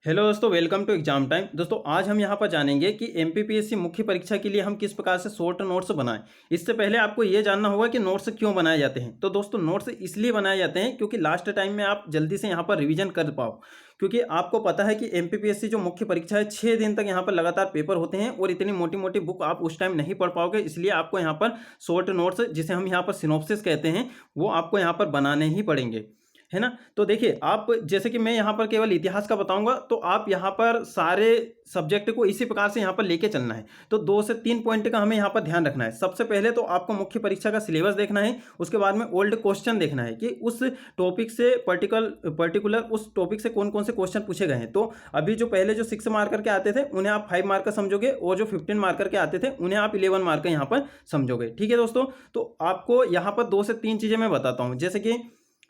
Hello दोस्तों, welcome to exam time. दोस्तों आज हम यहाँ पर जानेंगे कि एमपीपीएससी मुख्य परीक्षा के लिए हम किस प्रकार से शॉर्ट नोट्स बनाएं। इससे पहले आपको ये जानना होगा कि नोट्स क्यों बनाए जाते हैं। तो दोस्तों नोट्स इसलिए बनाए जाते हैं क्योंकि लास्ट टाइम में आप जल्दी से यहाँ पर रिवीजन कर पाओ। क्योंकि आपको पता है कि एमपीपीएससी जो मुख्य परीक्षा है 6 दिन तक यहाँ पर लगातार पेपर होते हैं और इतनी मोटी मोटी बुक आप उस टाइम नहीं पढ़ पाओगे। इसलिए आपको यहाँ पर शॉर्ट नोट्स, जिसे हम यहाँ पर सिनॉप्सिस कहते हैं, वो आपको यहाँ पर बनाने ही पड़ेंगे, है ना। तो देखिए, आप जैसे कि मैं यहाँ पर केवल इतिहास का बताऊंगा, तो आप यहाँ पर सारे सब्जेक्ट को इसी प्रकार से यहाँ पर लेके चलना है। तो 2 से 3 पॉइंट का हमें यहाँ पर ध्यान रखना है। सबसे पहले तो आपको मुख्य परीक्षा का सिलेबस देखना है। उसके बाद में ओल्ड क्वेश्चन देखना है कि उस टॉपिक से पर्टिकुलर उस टॉपिक से कौन कौन से क्वेश्चन पूछे गए हैं। तो अभी जो पहले जो 6 मार्कर के आते थे उन्हें आप 5 मार्कर समझोगे, और जो 15 मार्कर के आते थे उन्हें आप 11 मार्कर यहाँ पर समझोगे। ठीक है दोस्तों, तो आपको यहाँ पर 2 से 3 चीज़ें मैं बताता हूँ। जैसे कि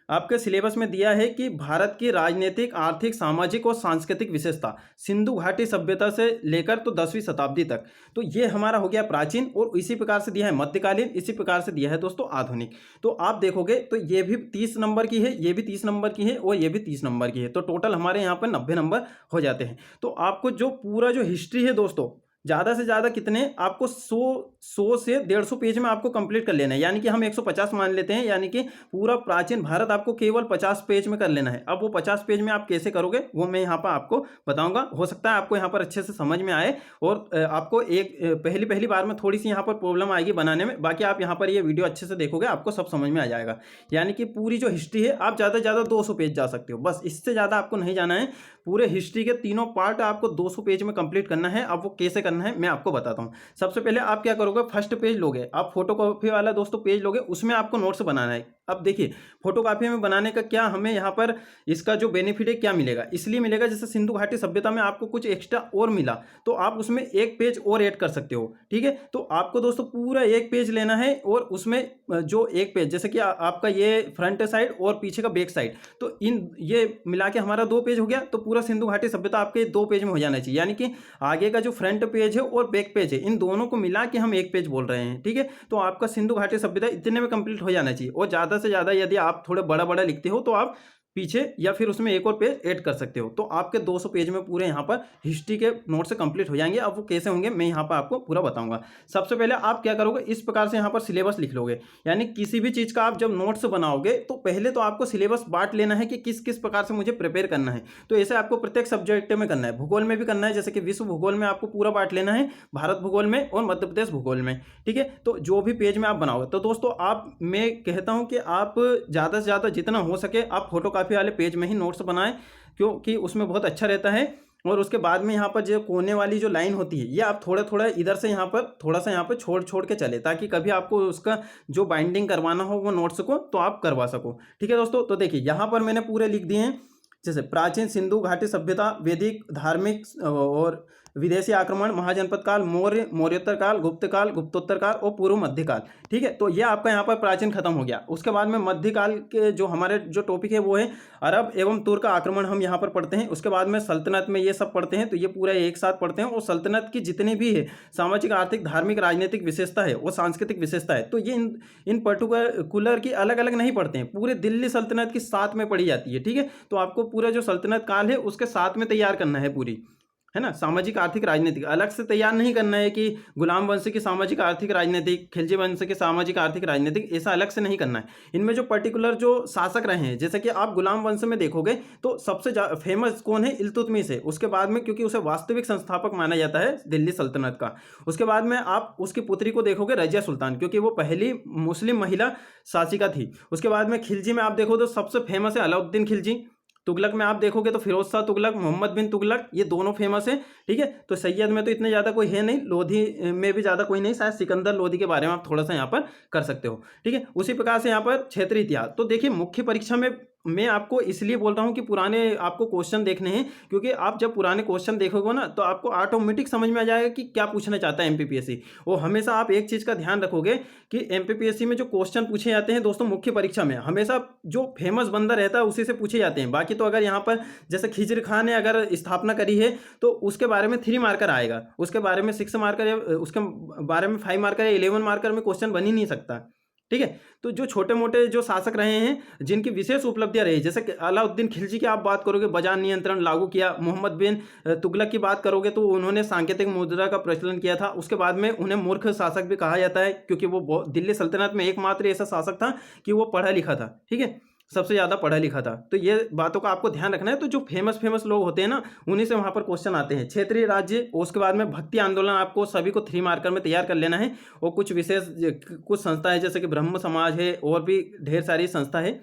आपके सिलेबस में दिया है कि भारत की राजनीतिक, आर्थिक, सामाजिक और सांस्कृतिक विशेषता सिंधु घाटी सभ्यता से लेकर तो 10वीं शताब्दी तक। तो ये हमारा हो गया प्राचीन, और इसी प्रकार से दिया है मध्यकालीन, इसी प्रकार से दिया है दोस्तों आधुनिक। तो आप देखोगे तो ये भी 30 नंबर की है, ये भी 30 नंबर की है, और ये भी 30 नंबर की है। तो टोटल हमारे यहाँ पर 90 नंबर हो जाते हैं। तो आपको जो पूरा जो हिस्ट्री है दोस्तों, ज़्यादा से ज़्यादा कितने आपको 100 से 150 पेज में आपको कंप्लीट कर लेना है। यानी कि हम 150 मान लेते हैं, यानी कि पूरा प्राचीन भारत आपको केवल 50 पेज में कर लेना है। अब वो 50 पेज में आप कैसे करोगे वो मैं यहाँ पर आपको बताऊंगा। हो सकता है आपको यहाँ पर अच्छे से समझ में आए, और आपको एक पहली बार में थोड़ी सी यहाँ पर प्रॉब्लम आएगी बनाने में। बाकी आप यहाँ पर ये वीडियो अच्छे से देखोगे, आपको सब समझ में आ जाएगा। यानी कि पूरी जो हिस्ट्री है आप ज़्यादा से ज़्यादा 200 पेज जा सकते हो, बस इससे ज़्यादा आपको नहीं जाना है। पूरे हिस्ट्री के तीनों पार्ट आपको 200 पेज में कंप्लीट करना है। अब वो कैसे करना है मैं आपको बताता हूँ। सबसे पहले आप क्या करोगे, फर्स्ट पेज लोगे, आप फोटोकॉपी वाला दोस्तों पेज लोगे, उसमें आपको नोट्स बनाना है। अब देखिए, फोटोकॉपी में बनाने का क्या हमें यहाँ पर इसका जो बेनिफिट है क्या मिलेगा, इसलिए मिलेगा जैसे सिंधु घाटी सभ्यता में आपको कुछ एक्स्ट्रा और मिला, तो आप उसमें एक पेज और ऐड कर सकते हो। ठीक है, तो आपको दोस्तों पूरा एक पेज लेना है, और उसमें जो एक पेज, जैसे कि आपका ये फ्रंट साइड और पीछे का बैक साइड, तो इन ये मिला के हमारा 2 पेज हो गया। तो पूरा सिंधु घाटी सभ्यता आपके 2 पेज में हो जाना चाहिए। यानी कि आगे का जो फ्रंट पेज है और बैक पेज है, इन दोनों को मिला के हम एक पेज बोल रहे हैं। ठीक है, तो आपका सिंधु घाटी सभ्यता इतने में कंप्लीट हो जाना चाहिए। और ज़्यादा से ज़्यादा यदि आप थोड़ा बड़ा बड़ा लिखते हो तो आप पीछे या फिर उसमें एक और पेज ऐड कर सकते हो। तो आपके 200 पेज में पूरे यहाँ पर हिस्ट्री के नोट से कंप्लीट हो जाएंगे। अब वो कैसे होंगे मैं यहाँ पर आपको पूरा बताऊंगा। सबसे पहले आप क्या करोगे, इस प्रकार से यहाँ पर सिलेबस लिख लोगे। यानी किसी भी चीज़ का आप जब नोट्स बनाओगे तो पहले तो आपको सिलेबस बांट लेना है कि किस किस प्रकार से मुझे प्रिपेयर करना है। तो ऐसे आपको प्रत्येक सब्जेक्ट में करना है। भूगोल में भी करना है, जैसे कि विश्व भूगोल में आपको पूरा बांट लेना है, भारत भूगोल में और मध्य प्रदेश भूगोल में। ठीक है, तो जो भी पेज में आप बनाओगे, तो दोस्तों आप, मैं कहता हूँ कि आप ज़्यादा से ज़्यादा जितना हो सके आप फोटोकॉपी वाले पेज में ही नोट्स बनाएं, क्योंकि उसमें बहुत अच्छा रहता है। और उसके बाद में यहाँ पर जो कोने वाली जो लाइन होती है, ये आप थोड़ा थोड़ा इधर से यहाँ पर थोड़ा सा यहाँ पर छोड़ छोड़ के चले, ताकि कभी आपको उसका जो बाइंडिंग करवाना हो वो नोट्स को तो आप करवा सको। ठीक है दोस्तों, तो देखिए यहाँ पर मैंने पूरे लिख दिए हैं। जैसे प्राचीन सिंधु घाटी सभ्यता, वैदिक, धार्मिक और विदेशी आक्रमण, महाजनपद काल, मौर्य, मौर्योत्तर काल, गुप्त काल, गुप्तोत्तर काल और पूर्व मध्यकाल। ठीक है, तो ये आपका यहाँ पर प्राचीन खत्म हो गया। उसके बाद में मध्यकाल के जो हमारे जो टॉपिक है वो है अरब एवं तुर्क आक्रमण, हम यहाँ पर पढ़ते हैं। उसके बाद में सल्तनत में ये सब पढ़ते हैं, तो ये पूरा एक साथ पढ़ते हैं। और सल्तनत की जितनी भी है सामाजिक, आर्थिक, धार्मिक, राजनीतिक विशेषता है और सांस्कृतिक विशेषता है, तो ये इन पर्टिकुलर की अलग अलग नहीं पढ़ते हैं, पूरे दिल्ली सल्तनत की साथ में पढ़ी जाती है। ठीक है, तो आपको पूरा जो सल्तनत काल है उसके साथ में तैयार करना है पूरी, है ना। सामाजिक, आर्थिक, राजनीतिक अलग से तैयार नहीं करना है कि गुलाम वंश की सामाजिक, आर्थिक, राजनीतिक, खिलजी वंश के सामाजिक, आर्थिक, राजनीतिक, ऐसा अलग से नहीं करना है। इनमें जो पर्टिकुलर जो शासक रहे हैं, जैसे कि आप गुलाम वंश में देखोगे तो सबसे फेमस कौन है, इल्तुतमिश है। उसके बाद में, क्योंकि उसे वास्तविक संस्थापक माना जाता है दिल्ली सल्तनत का। उसके बाद में आप उसकी पुत्री को देखोगे, रजिया सुल्तान, क्योंकि वो पहली मुस्लिम महिला शासिका थी। उसके बाद में खिलजी में आप देखो तो सबसे फेमस है अलाउद्दीन खिलजी। तुगलक में आप देखोगे तो फिरोज शाह तुगलक, मोहम्मद बिन तुगलक, ये दोनों फेमस है। ठीक है, तो सैयद में तो इतने ज़्यादा कोई है नहीं, लोधी में भी ज़्यादा कोई नहीं, शायद सिकंदर लोधी के बारे में आप थोड़ा सा यहाँ पर कर सकते हो। ठीक है, उसी प्रकार से यहाँ पर क्षेत्रीय इतिहास। तो देखिए, मुख्य परीक्षा में मैं आपको इसलिए बोल रहा हूँ कि पुराने आपको क्वेश्चन देखने हैं, क्योंकि आप जब पुराने क्वेश्चन देखोगे ना तो आपको ऑटोमेटिक समझ में आ जाएगा कि क्या पूछना चाहता है एमपीपीएससी। और हमेशा आप एक चीज़ का ध्यान रखोगे कि एमपीपीएससी में जो क्वेश्चन पूछे जाते हैं दोस्तों मुख्य परीक्षा में, हमेशा जो फेमस बंदा रहता है उसी से पूछे जाते हैं। बाकी तो अगर यहाँ पर जैसे खिजर खान ने अगर स्थापना करी है तो उसके बारे में 3 मार्कर आएगा, उसके बारे में 6 मार्कर या उसके बारे में 5 मार्कर या 11 मार्कर में क्वेश्चन बन ही नहीं सकता। ठीक है। तो जो छोटे मोटे जो शासक रहे हैं जिनकी विशेष उपलब्धियां रही, जैसे कि अलाउद्दीन खिलजी की आप बात करोगे, बाजार नियंत्रण लागू किया। मोहम्मद बिन तुगलक की बात करोगे तो उन्होंने सांकेतिक मुद्रा का प्रचलन किया था। उसके बाद में उन्हें मूर्ख शासक भी कहा जाता है, क्योंकि वो दिल्ली सल्तनत में एकमात्र ऐसा शासक था कि वो पढ़ा लिखा था, ठीक है, सबसे ज़्यादा पढ़ा लिखा था। तो ये बातों का आपको ध्यान रखना है। तो जो फेमस लोग होते हैं ना, उन्हीं से वहाँ पर क्वेश्चन आते हैं। क्षेत्रीय राज्य, उसके बाद में भक्ति आंदोलन, आपको सभी को 3 मार्कर में तैयार कर लेना है। और कुछ विशेष कुछ संस्था है, जैसे कि ब्रह्म समाज है, और भी ढेर सारी संस्था है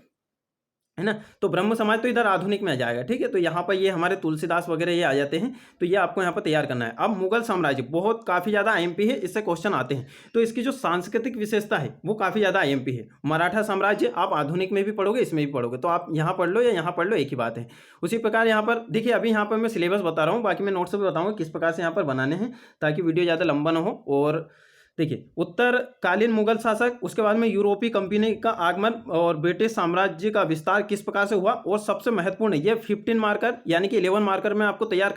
ना। तो ब्रह्म समाज तो इधर आधुनिक में आ जाएगा, ठीक है। तो यहाँ पर ये हमारे तुलसीदास वगैरह ये आ जाते हैं, तो ये आपको यहाँ पर तैयार करना है। अब मुगल साम्राज्य बहुत काफ़ी ज़्यादा आईएमपी है, इससे क्वेश्चन आते हैं। तो इसकी जो सांस्कृतिक विशेषता है वो काफ़ी ज़्यादा आईएमपी है। मराठा साम्राज्य आप आधुनिक में भी पढ़ोगे, इसमें भी पढ़ोगे, तो आप यहाँ पढ़ लो या यहाँ पढ़ लो, एक ही बात है। उसी प्रकार यहाँ पर देखिए, अभी यहाँ पर मैं सिलेबस बता रहा हूँ, बाकी मैं नोट्स भी बताऊँगा किस प्रकार से यहाँ पर बनाने हैं, ताकि वीडियो ज़्यादा लंबा ना हो। और देखिए, उत्तरकालीन मुगल शासक, उसके बाद में यूरोपीय कंपनी का आगमन और ब्रिटिश साम्राज्य का विस्तार किस प्रकार से हुआ। और सबसे महत्वपूर्ण ये 15 मार्कर यानी कि 11 मार्कर में आपको तैयार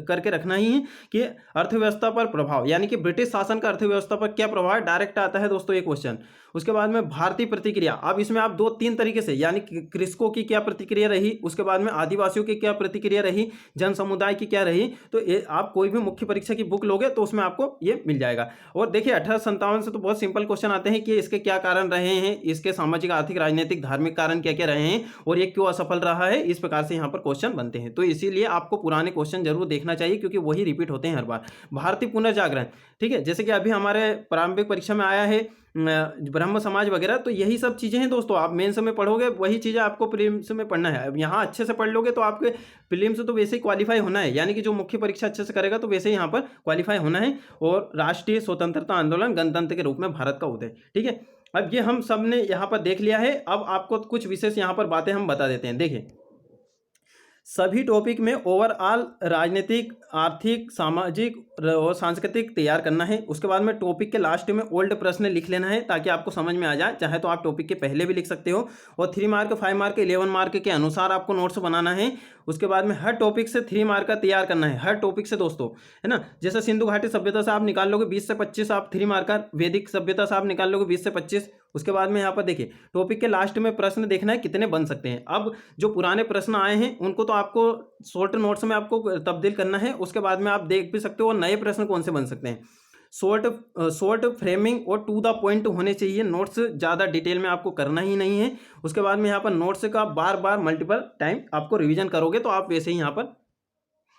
करके रखना ही है कि अर्थव्यवस्था पर प्रभाव, यानी कि ब्रिटिश शासन का अर्थव्यवस्था पर क्या प्रभाव है, डायरेक्ट आता है दोस्तों ये क्वेश्चन। उसके बाद में भारतीय प्रतिक्रिया, अब इसमें आप 2-3 तरीके से, यानी कृषकों की क्या प्रतिक्रिया रही, उसके बाद में आदिवासियों की क्या प्रतिक्रिया रही, जन समुदाय की क्या रही। तो ये आप कोई भी मुख्य परीक्षा की बुक लोगे तो उसमें आपको ये मिल जाएगा। और देखिए 1857 से तो बहुत सिंपल क्वेश्चन आते हैं कि इसके क्या कारण रहे हैं, इसके सामाजिक, आर्थिक, राजनीतिक, धार्मिक कारण क्या क्या रहे हैं, और ये क्यों असफल रहा है। इस प्रकार से यहाँ पर क्वेश्चन बनते हैं। तो इसीलिए आपको पुराने क्वेश्चन जरूर देखना चाहिए, क्योंकि वही रिपीट होते हैं हर बार। भारतीय पुनर्जागरण, ठीक है, जैसे कि अभी हमारे प्रारंभिक परीक्षा में आया है ब्रह्म समाज वगैरह, तो यही सब चीज़ें हैं दोस्तों। आप मेंस में पढ़ोगे वही चीज़ें आपको प्रीलिम्स में पढ़ना है। अब यहाँ अच्छे से पढ़ लोगे तो आपके प्रीलिम्स तो वैसे ही क्वालिफाई होना है, यानी कि जो मुख्य परीक्षा अच्छे से करेगा तो वैसे ही यहाँ पर क्वालिफाई होना है। और राष्ट्रीय स्वतंत्रता आंदोलन, गणतंत्र के रूप में भारत का उदय, ठीक है। अब ये हम सब ने यहाँ पर देख लिया है। अब आपको कुछ विशेष यहाँ पर बातें हम बता देते हैं। देखिए, सभी टॉपिक में ओवरऑल राजनीतिक, आर्थिक, सामाजिक और सांस्कृतिक तैयार करना है। उसके बाद में टॉपिक के लास्ट में ओल्ड प्रश्न लिख लेना है, ताकि आपको समझ में आ जाए। चाहे तो आप टॉपिक के पहले भी लिख सकते हो। और 3 मार्क, 5 मार्क, 11 मार्क के अनुसार आपको नोट्स बनाना है। उसके बाद में हर टॉपिक से 3 मार्क का तैयार करना है, हर टॉपिक से दोस्तों, है ना। जैसे सिंधु घाटी सभ्यता से आप निकाल लोगे 20 से 25 आप 3 मार्क का, वैदिक सभ्यता से आप निकाल लोगे 20 से 25। उसके बाद में यहाँ पर देखिए, टॉपिक के लास्ट में प्रश्न देखना है कितने बन सकते हैं। अब जो पुराने प्रश्न आए हैं उनको तो आपको शॉर्ट नोट्स में आपको तब्दील करना है। उसके बाद में आप देख भी सकते हो नए प्रश्न कौन से बन सकते हैं। शॉर्ट फ्रेमिंग और टू द पॉइंट होने चाहिए। नोट्स ज़्यादा डिटेल में आपको करना ही नहीं है। उसके बाद में यहाँ पर नोट्स का बार बार मल्टीपल टाइम आपको रिवीजन करोगे तो आप वैसे ही यहाँ पर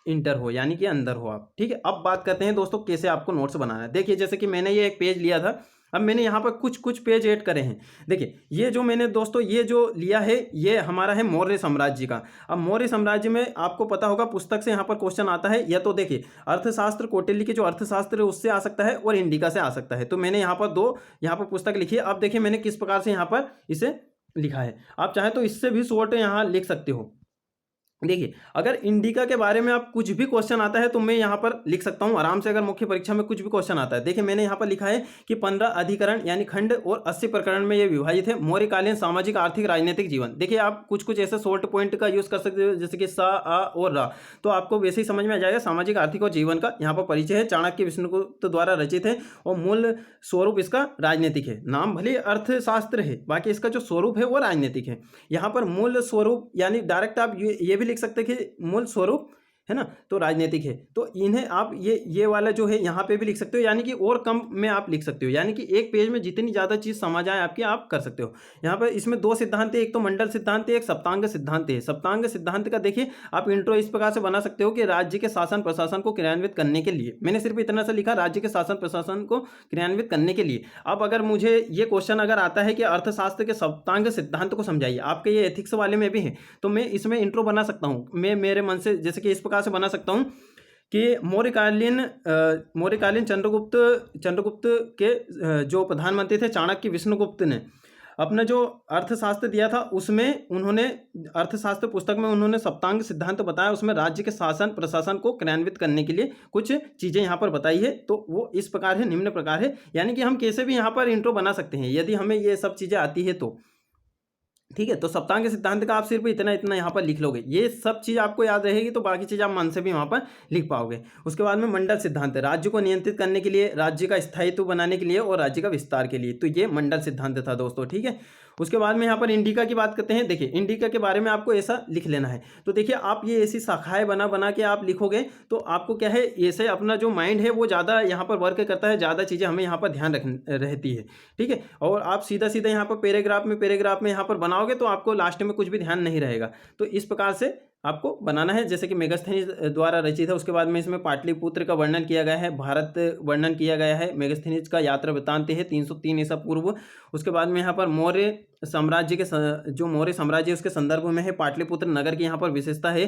इंटर हो, यानी कि अंदर हो आप, ठीक है। अब बात करते हैं दोस्तों कैसे आपको नोट्स बनाना है। देखिए, जैसे कि मैंने ये एक पेज लिया था, अब मैंने यहाँ पर कुछ पेज ऐड करे हैं। देखिए, ये जो मैंने दोस्तों ये जो लिया है, ये हमारा है मौर्य साम्राज्य का। अब मौर्य साम्राज्य में आपको पता होगा पुस्तक से यहाँ पर क्वेश्चन आता है, या तो देखिए अर्थशास्त्र, कौटिल्य के जो अर्थशास्त्र है उससे आ सकता है, और इंडिका से आ सकता है। तो मैंने यहाँ पर 2 यहाँ पर पुस्तक लिखी है। अब देखिए मैंने किस प्रकार से यहाँ पर इसे लिखा है। आप चाहे तो इससे भी शॉर्ट यहाँ लिख सकते हो। देखिए, अगर इंडिका के बारे में आप कुछ भी क्वेश्चन आता है तो मैं यहाँ पर लिख सकता हूँ आराम से। अगर मुख्य परीक्षा में कुछ भी क्वेश्चन आता है, देखिए मैंने यहाँ पर लिखा है कि 15 अधिकरण यानी खंड और 80 प्रकरण में ये विभाजित है। मौर्यकालीन सामाजिक, आर्थिक, राजनीतिक जीवन। देखिए, आप कुछ ऐसे शॉर्ट पॉइंट का यूज कर सकते हो, जैसे कि सा, आ और रा, तो आपको वैसे ही समझ में आ जाएगा। सामाजिक, आर्थिक और जीवन का यहाँ पर परिचय है, चाणक्य विष्णुगुप्त द्वारा रचित है, और मूल स्वरूप इसका राजनीतिक है। नाम भले अर्थशास्त्र है, बाकी इसका जो स्वरूप है वो राजनीतिक है। यहाँ पर मूल स्वरूप यानी डायरेक्ट आप ये भी लिख सकते हैं कि मूल स्वरूप, है ना, तो राजनीतिक है। तो इन्हें आप ये वाला जो है यहाँ पे भी लिख सकते हो, यानी कि और कम में आप लिख सकते हो, यानी कि एक पेज में जितनी ज़्यादा चीज़ समझ आए आपकी आप कर सकते हो। यहाँ पर इसमें 2 सिद्धांत है, एक तो मंडल सिद्धांत है, एक सप्तांग सिद्धांत है। सप्तांग सिद्धांत का देखिए आप इंट्रो इस प्रकार से बना सकते हो कि राज्य के शासन प्रशासन को क्रियान्वित करने के लिए, मैंने सिर्फ इतना सा लिखा, राज्य के शासन प्रशासन को क्रियान्वित करने के लिए। अब अगर मुझे ये क्वेश्चन अगर आता है कि अर्थशास्त्र के सप्तांग सिद्धांत को समझाइए, आपके ये एथिक्स वाले में भी है, तो मैं इसमें इंट्रो बना सकता हूँ। मैं मेरे मन से जैसे कि इस प्रकार से बना सकता हूँ कि मौर्यकालीन चंद्रगुप्त के जो प्रधानमंत्री थे चाणक्य विष्णुगुप्त ने अपना जो अर्थशास्त्र दिया था, उसमें उन्होंने अर्थशास्त्र पुस्तक में उन्होंने सप्तांग सिद्धांत बताया। उसमें राज्य के शासन प्रशासन को क्रियान्वित करने के लिए कुछ चीज़ें यहाँ पर बताई है। तो वो इस प्रकार है, निम्न प्रकार है, यानी कि हम कैसे भी यहाँ पर इंट्रो बना सकते हैं यदि हमें ये सब चीज़ें आती है तो, ठीक है। तो सप्तांग सिद्धांत का आप सिर्फ इतना इतना यहाँ पर लिख लोगे, ये सब चीज़ आपको याद रहेगी तो बाकी चीज़ आप मन से भी वहाँ पर लिख पाओगे। उसके बाद में मंडल सिद्धांत, राज्य को नियंत्रित करने के लिए, राज्य का स्थायित्व बनाने के लिए और राज्य का विस्तार के लिए, तो ये मंडल सिद्धांत था दोस्तों। ठीक है। उसके बाद में यहाँ पर इंडिका की बात करते हैं। देखिए इंडिका के बारे में आपको ऐसा लिख लेना है। तो देखिए आप ये ऐसी शाखाएं बना बना के आप लिखोगे तो आपको क्या है, ऐसे अपना जो माइंड है वो ज़्यादा यहाँ पर वर्क करता है, ज़्यादा चीज़ें हमें यहाँ पर ध्यान रख रहती है। ठीक है। और आप सीधा सीधा यहाँ पर पैराग्राफ में यहाँ पर बनाओगे तो आपको लास्ट में कुछ भी ध्यान नहीं रहेगा। तो इस प्रकार से आपको बनाना है, जैसे कि मेगास्थनीज द्वारा रचित है। उसके बाद में इसमें पाटलिपुत्र का वर्णन किया गया है, भारत वर्णन किया गया है, मेगास्थनीज का यात्रा वृत्तांत है 303 ईसा पूर्व। उसके बाद में यहाँ पर मौर्य साम्राज्य के जो मौर्य साम्राज्य उसके संदर्भ में है, पाटलिपुत्र नगर की यहाँ पर विशेषता है।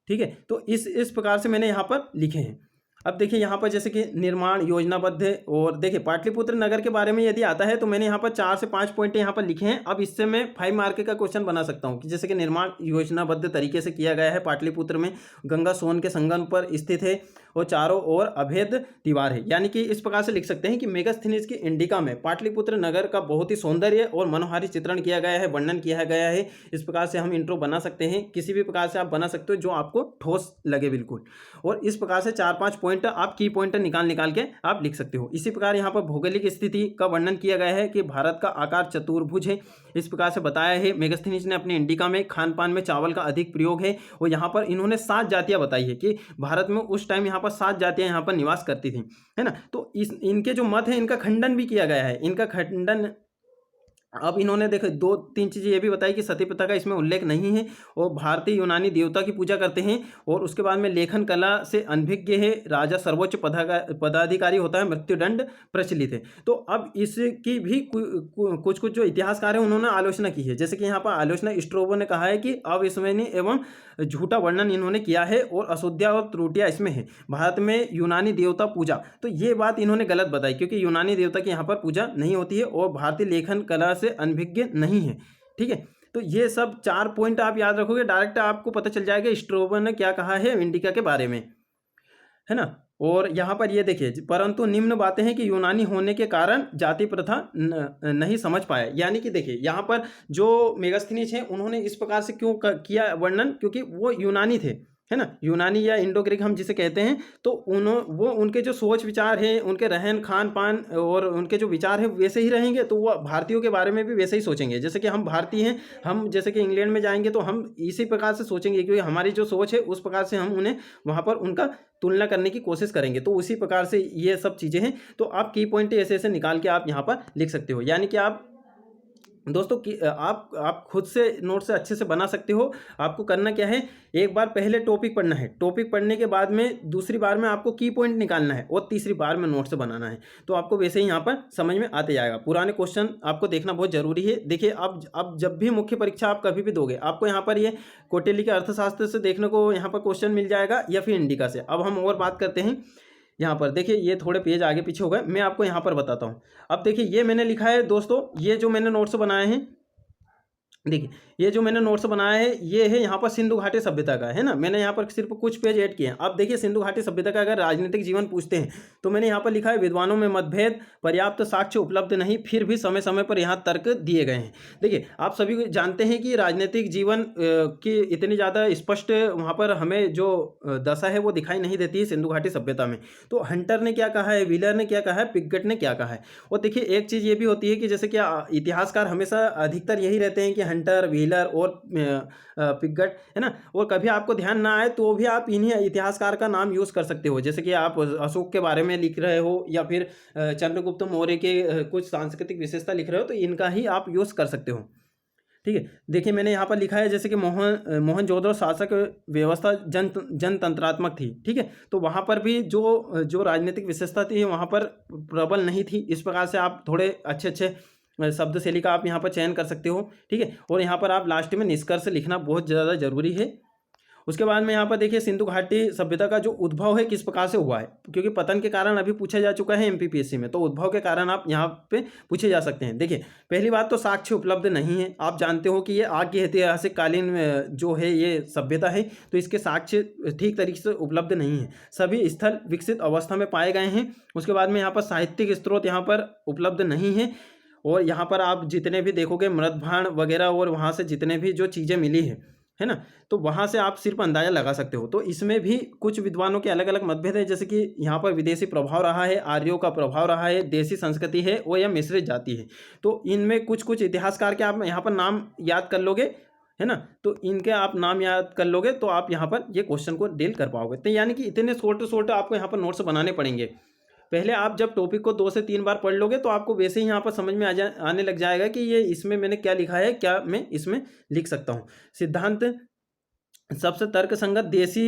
ठीक है। तो इस प्रकार से मैंने यहाँ पर लिखे हैं। अब देखिए यहाँ पर जैसे कि निर्माण योजनाबद्ध है, और देखिए पाटलिपुत्र नगर के बारे में यदि आता है तो मैंने यहाँ पर 4 से 5 पॉइंट यहाँ पर लिखे हैं। अब इससे मैं 5 मार्क का क्वेश्चन बना सकता हूँ कि जैसे कि निर्माण योजनाबद्ध तरीके से किया गया है, पाटलिपुत्र में गंगा सोन के संगम पर स्थित है और चारों ओर अभेद दीवार है। यानी कि इस प्रकार से लिख सकते हैं कि मेगास्थनीज की इंडिका में पाटलिपुत्र नगर का बहुत ही सौंदर्य और मनोहारी चित्रण किया गया है, वर्णन किया गया है। इस प्रकार से हम इंट्रो बना सकते हैं, किसी भी प्रकार से आप बना सकते हो जो आपको ठोस लगे बिल्कुल। और इस प्रकार से 4-5 पॉइंट आप की पॉइंट निकाल के आप लिख सकते हो। इसी प्रकार यहाँ पर भौगोलिक स्थिति का वर्णन किया गया है कि भारत का आकार चतुर्भुज है, इस प्रकार से बताया है। मेगास्थनीज ने अपनी इंडिका में खान पान में चावल का अधिक प्रयोग है, और यहाँ पर इन्होंने 7 जातियाँ बताई है कि भारत में उस टाइम यहाँ पर 7 जातियाँ यहाँ पर निवास करती थी, है ना। तो इनके जो मत है इनका खंडन भी किया गया है, इनका खंडन। अब इन्होंने देखो 2-3 चीज़ें ये भी बताई कि सती प्रथा का इसमें उल्लेख नहीं है, और भारतीय यूनानी देवता की पूजा करते हैं, और उसके बाद में लेखन कला से अनभिज्ञ है, राजा सर्वोच्च पदाधिकारी होता है, मृत्युदंड प्रचलित है। तो अब इसकी भी कुछ जो इतिहासकार हैं उन्होंने आलोचना की है। जैसे कि यहाँ पर आलोचना स्ट्रोबो ने कहा है कि अविश्वसनीय एवं झूठा वर्णन इन्होंने किया है, और अशुद्धियाँ और त्रुटियाँ इसमें है, भारत में यूनानी देवता पूजा। तो ये बात इन्होंने गलत बताई, क्योंकि यूनानी देवता की यहाँ पर पूजा नहीं होती है, और भारतीय लेखन कला से अनभिज्ञ नहीं है। ठीक है। तो ये सब 4 पॉइंट आप याद रखोगे, डायरेक्ट आपको पता चल जाएगा स्ट्रोबो ने क्या कहा है इंडिका के बारे में, है ना। और यहाँ पर ये देखिए, परंतु निम्न बातें हैं कि यूनानी होने के कारण जाति प्रथा नहीं समझ पाए। यानी कि देखिए यहाँ पर जो मेगास्थनीज हैं उन्होंने इस प्रकार से क्यों किया वर्णन, क्योंकि वो यूनानी थे, है ना, यूनानी या इंडो ग्रीक हम जिसे कहते हैं। तो वो उनके जो सोच विचार हैं, उनके रहन खान पान और उनके जो विचार हैं वैसे ही रहेंगे, तो वो भारतीयों के बारे में भी वैसे ही सोचेंगे। जैसे कि हम भारतीय हैं, हम जैसे कि इंग्लैंड में जाएंगे तो हम इसी प्रकार से सोचेंगे, क्योंकि हमारी जो सोच है उस प्रकार से हम उन्हें वहाँ पर उनका तुलना करने की कोशिश करेंगे। तो उसी प्रकार से ये सब चीज़ें हैं। तो आप की पॉइंट ऐसे ऐसे निकाल के आप यहाँ पर लिख सकते हो। यानी कि आप दोस्तों कि आप खुद से नोट से अच्छे से बना सकते हो। आपको करना क्या है, एक बार पहले टॉपिक पढ़ना है, टॉपिक पढ़ने के बाद में दूसरी बार में आपको की पॉइंट निकालना है, और तीसरी बार में नोट से बनाना है। तो आपको वैसे ही यहाँ पर समझ में आते जाएगा। पुराने क्वेश्चन आपको देखना बहुत जरूरी है। देखिए अब जब भी मुख्य परीक्षा आप कभी भी दोगे, आपको यहाँ पर ये कौटिल्य के अर्थशास्त्र से देखने को यहाँ पर क्वेश्चन मिल जाएगा, या फिर इंडिका से। अब हम और बात करते हैं। यहाँ पर देखिए ये थोड़े पेज आगे पीछे हो गए, मैं आपको यहाँ पर बताता हूँ। अब देखिए ये मैंने लिखा है दोस्तों, ये जो मैंने नोट्स बनाए हैं, देखिए ये जो मैंने नोट्स बनाया है ये है यहाँ पर सिंधु घाटी सभ्यता का, है ना। मैंने यहाँ पर सिर्फ कुछ पेज ऐड किए हैं। अब देखिए सिंधु घाटी सभ्यता का अगर राजनीतिक जीवन पूछते हैं तो मैंने यहाँ पर लिखा है, विद्वानों में मतभेद, पर्याप्त साक्ष्य उपलब्ध नहीं, फिर भी समय समय पर यहाँ तर्क दिए गए हैं। देखिए आप सभी जानते हैं कि राजनीतिक जीवन की इतनी ज़्यादा स्पष्ट वहाँ पर हमें जो दशा है वो दिखाई नहीं देती है सिंधु घाटी सभ्यता में। तो हंटर ने क्या कहा है, व्हीलर ने क्या कहा है, पिगट ने क्या कहा है। और देखिए एक चीज़ ये भी होती है कि जैसे कि इतिहासकार हमेशा अधिकतर यही रहते हैं कि हंटर, व्हीलर और पिगट, है ना। और कभी आपको ध्यान ना आए तो भी आप इन्हीं इतिहासकार का नाम यूज़ कर सकते हो। जैसे कि आप अशोक के बारे में लिख रहे हो, या फिर चंद्रगुप्त मौर्य के कुछ सांस्कृतिक विशेषता लिख रहे हो, तो इनका ही आप यूज़ कर सकते हो। ठीक है। देखिए मैंने यहाँ पर लिखा है जैसे कि मोहनजोदड़ो शासक व्यवस्था जनतंत्रात्मक थी। ठीक है। तो वहाँ पर भी जो राजनीतिक विशेषता थी वहाँ पर प्रबल नहीं थी। इस प्रकार से आप थोड़े अच्छे शब्द शैली का आप यहाँ पर चयन कर सकते हो। ठीक है। और यहाँ पर आप लास्ट में निष्कर्ष लिखना बहुत ज़्यादा जरूरी है। उसके बाद में यहाँ पर देखिए सिंधु घाटी सभ्यता का जो उद्भव है किस प्रकार से हुआ है, क्योंकि पतन के कारण अभी पूछा जा चुका है एमपीपीएससी में, तो उद्भव के कारण आप यहाँ पे पूछे जा सकते हैं। देखिए पहली बात तो साक्ष्य उपलब्ध नहीं है। आप जानते हो कि ये आग के ऐतिहासिक कालीन जो है ये सभ्यता है, तो इसके साक्ष्य ठीक तरीके से उपलब्ध नहीं है। सभी स्थल विकसित अवस्था में पाए गए हैं। उसके बाद में यहाँ पर साहित्यिक स्रोत यहाँ पर उपलब्ध नहीं है। और यहाँ पर आप जितने भी देखोगे मृदभाण वगैरह और वहाँ से जितने भी जो चीज़ें मिली है ना, तो वहाँ से आप सिर्फ अंदाज़ा लगा सकते हो। तो इसमें भी कुछ विद्वानों के अलग अलग मतभेद है, जैसे कि यहाँ पर विदेशी प्रभाव रहा है, आर्यों का प्रभाव रहा है, देसी संस्कृति है और यह मिश्रित जाति है। तो इनमें कुछ कुछ इतिहासकार के आप यहाँ पर नाम याद कर लोगे, है ना, तो इनके आप नाम याद कर लोगे तो आप यहाँ पर ये क्वेश्चन को डील कर पाओगे। तो यानी कि इतने छोटे आपको यहाँ पर नोट्स बनाने पड़ेंगे। पहले आप जब टॉपिक को 2 से 3 बार पढ़ लोगे तो आपको वैसे ही यहाँ पर समझ में आने लग जाएगा कि ये इसमें मैंने क्या लिखा है, क्या मैं इसमें लिख सकता हूँ। सिद्धांत सबसे तर्कसंगत देसी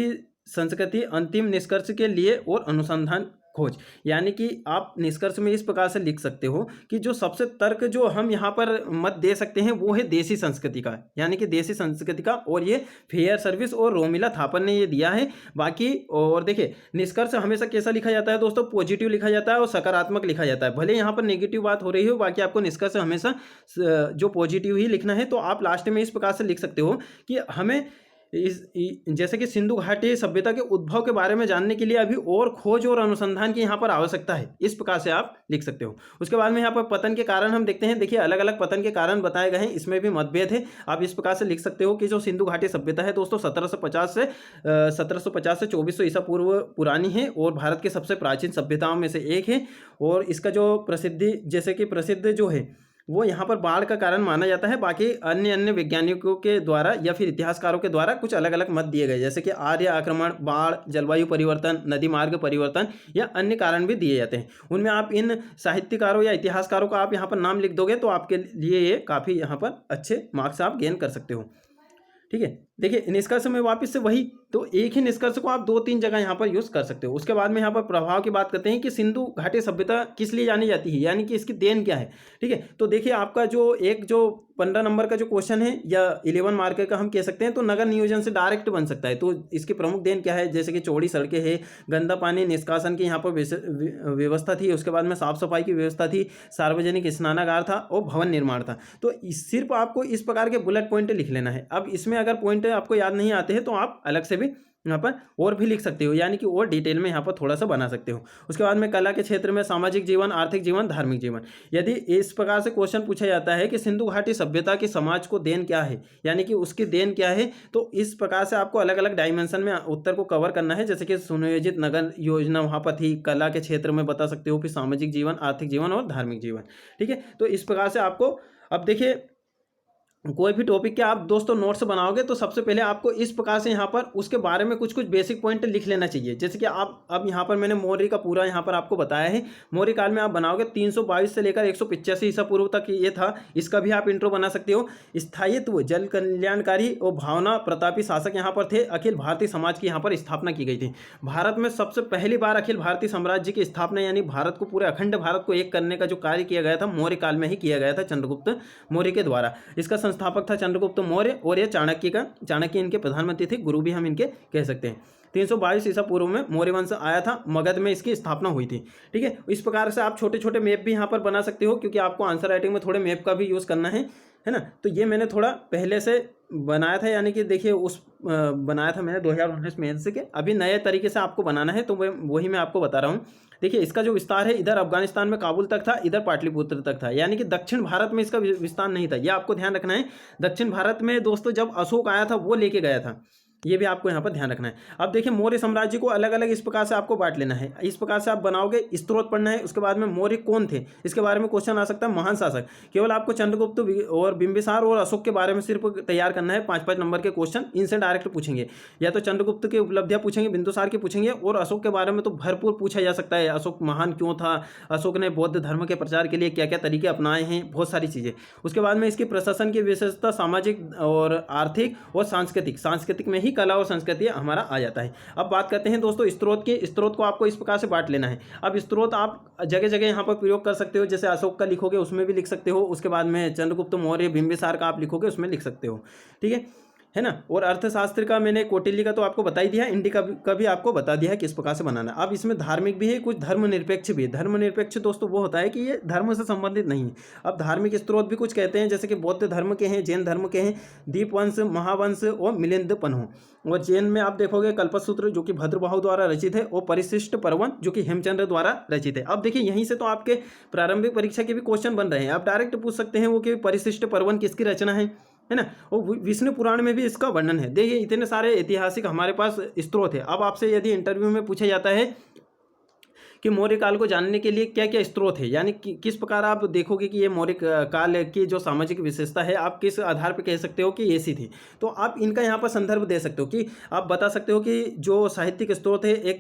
संस्कृति अंतिम निष्कर्ष के लिए और अनुसंधान खोज, यानी कि आप निष्कर्ष में इस प्रकार से लिख सकते हो कि जो सबसे तर्क जो हम यहाँ पर मत दे सकते हैं वो है देसी संस्कृति का, यानी कि देसी संस्कृति का, और ये फेयर सर्विस और रोमिला थापर ने ये दिया है। बाकी और देखिए निष्कर्ष हमेशा कैसा लिखा जाता है दोस्तों, पॉजिटिव लिखा जाता है और सकारात्मक लिखा जाता है। भले यहाँ पर नेगेटिव बात हो रही हो, बाकी आपको निष्कर्ष हमेशा जो पॉजिटिव ही लिखना है। तो आप लास्ट में इस प्रकार से लिख सकते हो कि हमें जैसे कि सिंधु घाटी सभ्यता के उद्भव के बारे में जानने के लिए अभी और खोज और अनुसंधान की यहाँ पर आवश्यकता है, इस प्रकार से आप लिख सकते हो। उसके बाद में यहाँ पर पतन के कारण हम देखते हैं, देखिए अलग अलग पतन के कारण बताए गए हैं, इसमें भी मतभेद है। आप इस प्रकार से लिख सकते हो कि जो सिंधु घाटी सभ्यता है दोस्तों 1750 से 2400 ईसा पूर्व पुरानी है और भारत की सबसे प्राचीन सभ्यताओं में से एक है। और इसका जो प्रसिद्धि जैसे कि प्रसिद्ध जो है वो यहाँ पर बाढ़ का कारण माना जाता है। बाकी अन्य वैज्ञानिकों के द्वारा या फिर इतिहासकारों के द्वारा कुछ अलग अलग मत दिए गए, जैसे कि आर्य आक्रमण, बाढ़, जलवायु परिवर्तन, नदी मार्ग परिवर्तन या अन्य कारण भी दिए जाते हैं। उनमें आप इन साहित्यकारों या इतिहासकारों का आप यहाँ पर नाम लिख दोगे तो आपके लिए ये काफ़ी यहाँ पर अच्छे मार्क्स आप गेन कर सकते हो। ठीक है, देखिए निष्कर्ष में वापस से वही, तो एक ही निष्कर्ष को आप 2-3 जगह यहाँ पर यूज़ कर सकते हो। उसके बाद में यहाँ पर प्रभाव की बात करते हैं कि सिंधु घाटी सभ्यता किस लिए जानी जाती है, यानी कि इसकी देन क्या है। ठीक है, तो देखिए आपका जो 15 नंबर का जो क्वेश्चन है या 11 मार्क का हम कह सकते हैं, तो नगर नियोजन से डायरेक्ट बन सकता है। तो इसकी प्रमुख देन क्या है, जैसे कि चौड़ी सड़कें है, गंदा पानी निष्कासन की यहाँ पर व्यवस्था थी, उसके बाद में साफ सफाई की व्यवस्था थी, सार्वजनिक स्नानागार था और भवन निर्माण था। तो सिर्फ आपको इस प्रकार के बुलेट पॉइंट लिख लेना है। अब इसमें अगर पॉइंट आपको याद नहीं आते हैं तो आप अलग से भी यहाँ पर और भी लिख सकते हो, यानी कि और डिटेल में यहाँ पर थोड़ा सा बना सकते हो। उसके बाद में कला के क्षेत्र में सामाजिक जीवन, आर्थिक जीवन, धार्मिक जीवन। यदि इस प्रकार से क्वेश्चन पूछा जाता है कि सिंधु घाटी सभ्यता की समाज को देन क्या है, यानी कि उसकी देन क्या है, तो इस प्रकार से आपको अलग अलग डायमेंशन में उत्तर को कवर करना है। जैसे कि सुनियोजित नगर योजना वहाँ पर थी, कला के क्षेत्र में बता सकते हो, फिर सामाजिक जीवन, आर्थिक जीवन और धार्मिक जीवन। ठीक है, तो इस प्रकार से आपको अब देखिए कोई भी टॉपिक के आप दोस्तों नोट्स बनाओगे तो सबसे पहले आपको इस प्रकार से यहाँ पर उसके बारे में कुछ बेसिक पॉइंट लिख लेना चाहिए। जैसे कि आप अब यहाँ पर मैंने मौर्य का पूरा यहाँ पर आपको बताया है। मौर्य काल में आप बनाओगे 322 से लेकर 185 ईसा पूर्व तक ये था, इसका भी आप इंट्रो बना सकते हो। स्थायित्व, जल कल्याणकारी और भावना प्रतापी शासक यहाँ पर थे। अखिल भारतीय समाज की यहाँ पर स्थापना की गई थी। भारत में सबसे पहली बार अखिल भारतीय साम्राज्य की स्थापना, यानी भारत को, पूरे अखंड भारत को एक करने का जो कार्य किया गया था मौर्य काल में ही किया गया था, चंद्रगुप्त मौर्य के द्वारा। इसका संस्थापक था चंद्रगुप्त मौर्य और ये चाणक्य इनके प्रधानमंत्री थे, गुरु भी हम इनके कह सकते हैं। 322 ईसा पूर्व में मौर्य वंश आया था, मगध में इसकी स्थापना हुई थी। ठीक है, इस प्रकार से आप छोटे छोटे मैप भी यहाँ पर बना सकते हो, क्योंकि आपको आंसर राइटिंग में थोड़े मैप का भी यूज़ करना है ना। तो ये मैंने थोड़ा पहले से बनाया था, यानी कि देखिए बनाया था मैंने 2019 में से के, अभी नए तरीके से आपको बनाना है, तो वही मैं आपको बता रहा हूँ। देखिए इसका जो विस्तार है, इधर अफगानिस्तान में काबुल तक था, इधर पाटलिपुत्र तक था, यानी कि दक्षिण भारत में इसका विस्तार नहीं था। यह आपको ध्यान रखना है। दक्षिण भारत में दोस्तों जब अशोक आया था वो लेके गया था, ये भी आपको यहाँ पर ध्यान रखना है। अब देखिए मौर्य साम्राज्य को अलग अलग इस प्रकार से आपको बांट लेना है। इस प्रकार से आप बनाओगे, स्त्रोत पढ़ना है। उसके बाद में मौर्य कौन थे इसके बारे में क्वेश्चन आ सकता है, महान शासक। केवल आपको चंद्रगुप्त और बिंबिसार और अशोक के बारे में सिर्फ तैयार करना है। 5-5 नंबर के क्वेश्चन इनसे डायरेक्ट पूछेंगे, या तो चंद्रगुप्त की उपलब्धियां पूछेंगे, बिंदुसार की पूछेंगे, और अशोक के बारे में तो भरपूर पूछा जा सकता है। अशोक महान क्यों था, अशोक ने बौद्ध धर्म के प्रचार के लिए क्या क्या तरीके अपनाए हैं, बहुत सारी चीज़ें। उसके बाद में इसकी प्रशासन की विशेषता, सामाजिक और आर्थिक और सांस्कृतिक में ही कला और संस्कृति हमारा आ जाता है। अब बात करते हैं दोस्तों स्त्रोत की। स्त्रोत को आपको इस प्रकार से बांट लेना है। अब स्त्रोत आप जगह जगह यहाँ पर प्रयोग कर सकते हो, जैसे अशोक का लिखोगे उसमें भी लिख सकते हो, उसके बाद में चंद्रगुप्त मौर्य बिंबिसार का आप लिखोगे उसमें लिख सकते हो। ठीक है, है ना। और अर्थशास्त्र का मैंने कौटिल्य का तो आपको बता ही दिया, इंडिका का भी आपको बता दिया है किस प्रकार से बनाना है। अब इसमें धार्मिक भी है, कुछ धर्मनिरपेक्ष भी है। धर्मनिरपेक्ष दोस्तों वो होता है कि ये धर्म से संबंधित नहीं है। अब धार्मिक स्त्रोत भी कुछ कहते हैं, जैसे कि बौद्ध धर्म के हैं, जैन धर्म के हैं, दीपवंश, महावंश और मिलिंदपन्ह। और जैन में आप देखोगे कल्पसूत्र जो कि भद्रबाहु द्वारा रचित है, और परिशिष्ट पर्वन जो कि हेमचंद्र द्वारा रचित है। अब देखिए यहीं से तो आपके प्रारंभिक परीक्षा के भी क्वेश्चन बन रहे हैं। आप डायरेक्ट पूछ सकते हैं वो कि परिशिष्ट पर्वन किसकी रचना है ना। और विष्णु पुराण में भी इसका वर्णन है। देखिए इतने सारे ऐतिहासिक हमारे पास स्त्रोत है। अब आपसे यदि इंटरव्यू में पूछा जाता है कि मौर्य काल को जानने के लिए क्या क्या स्त्रोत है, यानी किस प्रकार आप देखोगे कि ये मौर्य काल की जो सामाजिक विशेषता है आप किस आधार पर कह सकते हो कि ऐसी थी, तो आप इनका यहाँ पर संदर्भ दे सकते हो कि आप बता सकते हो कि जो साहित्यिक स्त्रोत है, एक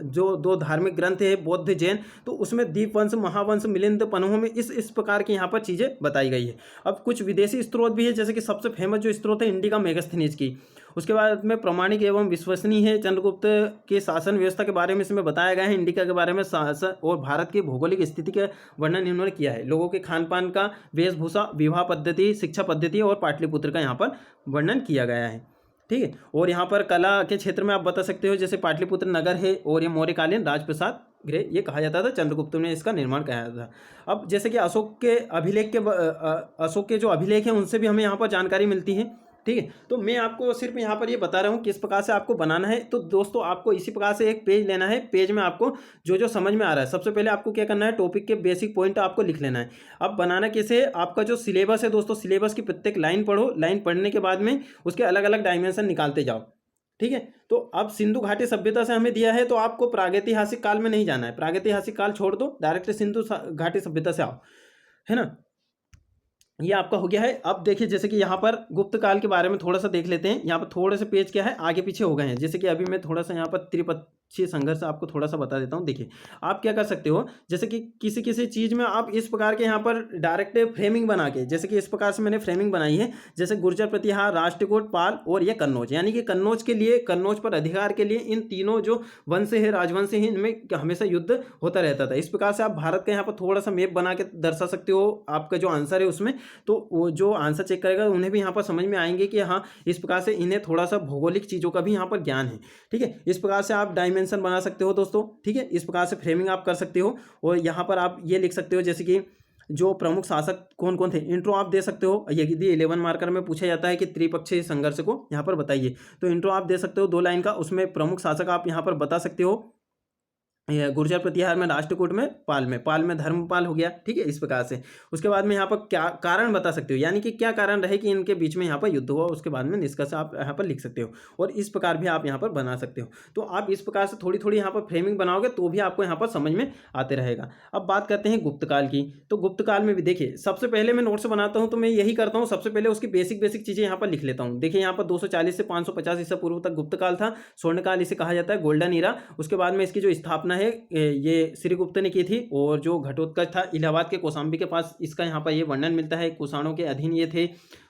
जो दो धार्मिक ग्रंथ है बौद्ध जैन, तो उसमें दीपवंश, महावंश, मिलिंद पन्हों में इस प्रकार की यहाँ पर चीज़ें बताई गई है। अब कुछ विदेशी स्त्रोत भी है, जैसे कि सबसे फेमस जो स्त्रोत है इंडिका मेगास्थनीज की। उसके बाद में प्रमाणिक एवं विश्वसनीय है, चंद्रगुप्त के शासन व्यवस्था के बारे में इसमें बताया गया है, इंडिका के बारे में शासन और भारत की भौगोलिक स्थिति के वर्णन इन्होंने किया है, लोगों के खान पान का, वेशभूषा, विवाह पद्धति, शिक्षा पद्धति और पाटलिपुत्र का यहाँ पर वर्णन किया गया है। ठीक है। और यहाँ पर कला के क्षेत्र में आप बता सकते हो, जैसे पाटलिपुत्र नगर है और ये मौर्यकालीन राजप्रसाद गृह ये कहा जाता था, चंद्रगुप्त ने इसका निर्माण कराया था। अब जैसे कि अशोक के जो अभिलेख हैं उनसे भी हमें यहाँ पर जानकारी मिलती है। ठीक है। तो मैं आपको सिर्फ यहाँ पर ये बता रहा हूँ किस प्रकार से आपको बनाना है। तो दोस्तों आपको इसी प्रकार से एक पेज लेना है, पेज में आपको जो जो समझ में आ रहा है सबसे पहले आपको क्या करना है, टॉपिक के बेसिक पॉइंट आपको लिख लेना है। अब बनाना कैसे है, आपका जो सिलेबस है दोस्तों, सिलेबस की प्रत्येक लाइन पढ़ो, लाइन पढ़ने के बाद में उसके अलग अलग डायमेंशन निकालते जाओ। ठीक है। तो अब सिंधु घाटी सभ्यता से हमें दिया है, तो आपको प्रागैतिहासिक काल में नहीं जाना है, प्रागैतिहासिक काल छोड़ दो, डायरेक्ट सिंधु घाटी सभ्यता से आओ, है ना। ये आपका हो गया है। अब देखिए जैसे कि यहाँ पर गुप्त काल के बारे में थोड़ा सा देख लेते हैं। यहाँ पर थोड़े से पेज क्या है आगे पीछे हो गए हैं, जैसे कि अभी मैं थोड़ा सा यहाँ पर त्रिपक्षीय संघर्ष आपको थोड़ा सा बता देता हूँ। देखिए आप क्या कर सकते हो, जैसे कि किसी किसी चीज़ में आप इस प्रकार के यहाँ पर डायरेक्ट फ्रेमिंग बना के, जैसे कि इस प्रकार से मैंने फ्रेमिंग बनाई है, जैसे गुर्जर प्रतिहार, राष्ट्रकूट, पाल और ये कन्नौज, यानी कि कन्नौज के लिए, कन्नौज पर अधिकार के लिए इन तीनों जो वंश है, राजवंश है, इनमें हमेशा युद्ध होता रहता था। इस प्रकार से आप भारत का यहाँ पर थोड़ा सा मैप बना के दर्शा सकते हो आपका जो आंसर है उसमें। तो वो जो आंसर चेक करेगा उन्हें भी यहाँ पर समझ में आएंगे कि हाँ इस प्रकार से इन्हें थोड़ा सा भौगोलिक चीज़ों का भी यहाँ पर ज्ञान है। ठीक है। इस प्रकार से आप डायमेंशन बना सकते हो दोस्तों। ठीक है। इस प्रकार से फ्रेमिंग आप कर सकते हो। और यहाँ पर आप ये लिख सकते हो जैसे कि जो प्रमुख शासक कौन कौन थे, इंट्रो आप दे सकते हो। यदि 11 मार्कर में पूछा जाता है कि त्रिपक्षीय संघर्ष को यहाँ पर बताइए, तो इंट्रो आप दे सकते हो 2 लाइन का, उसमें प्रमुख शासक आप यहाँ पर बता सकते हो। गुर्जर प्रतिहार में, राष्ट्रकूट में, पाल में धर्मपाल हो गया। ठीक है। इस प्रकार से उसके बाद में यहाँ पर क्या कारण बता सकते हो, यानी कि क्या कारण रहे कि इनके बीच में यहाँ पर युद्ध हुआ, उसके बाद में निष्कर्ष आप यहाँ पर लिख सकते हो। और इस प्रकार भी आप यहाँ पर बना सकते हो। तो आप इस प्रकार से थोड़ी थोड़ी यहाँ पर फ्रेमिंग बनाओगे तो भी आपको यहाँ पर समझ में आते रहेगा। अब बात करते हैं गुप्त काल की। तो गुप्त काल में भी देखिए सबसे पहले मैं नोट्स बनाता हूँ तो मैं यही करता हूँ, सबसे पहले उसकी बेसिक चीज़ें यहाँ पर लिख लेता हूँ। देखिए यहाँ पर 240 से 550 ईसा पूर्व तक गुप्त काल था, स्वर्णकाल इसे कहा जाता है, गोल्डन ईरा। उसके बाद में इसकी जो स्थापना है ये श्रीगुप्त ने की थी, और जो घटोत्कच था इलाहाबाद के कौशाम्बी के पास, इसका यहाँ पर ये वर्णन मिलता है, कुषाणों के अधीन ये थे।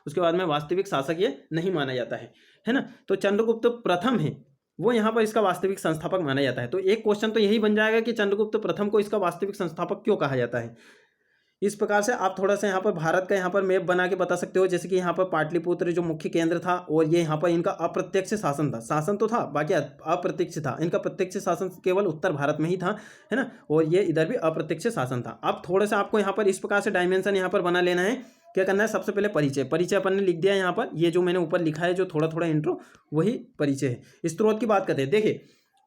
उसके बाद में वास्तविक शासक ये नहीं माना जाता है ना। तो चंद्रगुप्त प्रथम है वो यहाँ पर इसका वास्तविक संस्थापक माना जाता है। तो एक क्वेश्चन तो यही बन जाएगा कि चंद्रगुप्त प्रथम को इसका वास्तविक संस्थापक क्यों कहा जाता है। इस प्रकार से आप थोड़ा सा यहाँ पर भारत का यहाँ पर मैप बना के बता सकते हो, जैसे कि यहाँ पर पाटलिपुत्र जो मुख्य केंद्र था, और ये यहाँ पर इनका अप्रत्यक्ष शासन था, शासन तो था बाकी अप्रत्यक्ष था, इनका प्रत्यक्ष शासन केवल उत्तर भारत में ही था, है ना। और ये इधर भी अप्रत्यक्ष शासन था। अब थोड़ा सा आपको यहाँ पर इस प्रकार से डायमेंशन यहाँ पर बना लेना है। क्या करना है, सबसे पहले परिचय अपन ने लिख दिया यहाँ पर, ये जो मैंने ऊपर लिखा है जो थोड़ा थोड़ा इंट्रो वही परिचय है। स्त्रोत की बात करते हैं। देखिए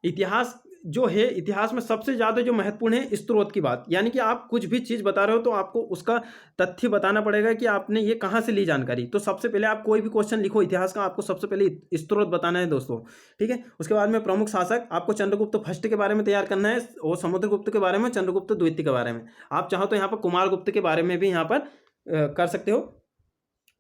इतिहास जो है, इतिहास में सबसे ज़्यादा जो महत्वपूर्ण है स्त्रोत की बात, यानी कि आप कुछ भी चीज़ बता रहे हो तो आपको उसका तथ्य बताना पड़ेगा कि आपने ये कहाँ से ली जानकारी। तो सबसे पहले आप कोई भी क्वेश्चन लिखो इतिहास का, आपको सबसे पहले स्त्रोत बताना है दोस्तों। ठीक है। उसके बाद में प्रमुख शासक, आपको चंद्रगुप्त फर्स्ट के बारे में तैयार करना है, और समुद्रगुप्त के बारे में, चंद्रगुप्त द्वितीय के बारे में। आप चाहो तो यहाँ पर कुमारगुप्त के बारे में भी यहाँ पर कर सकते हो,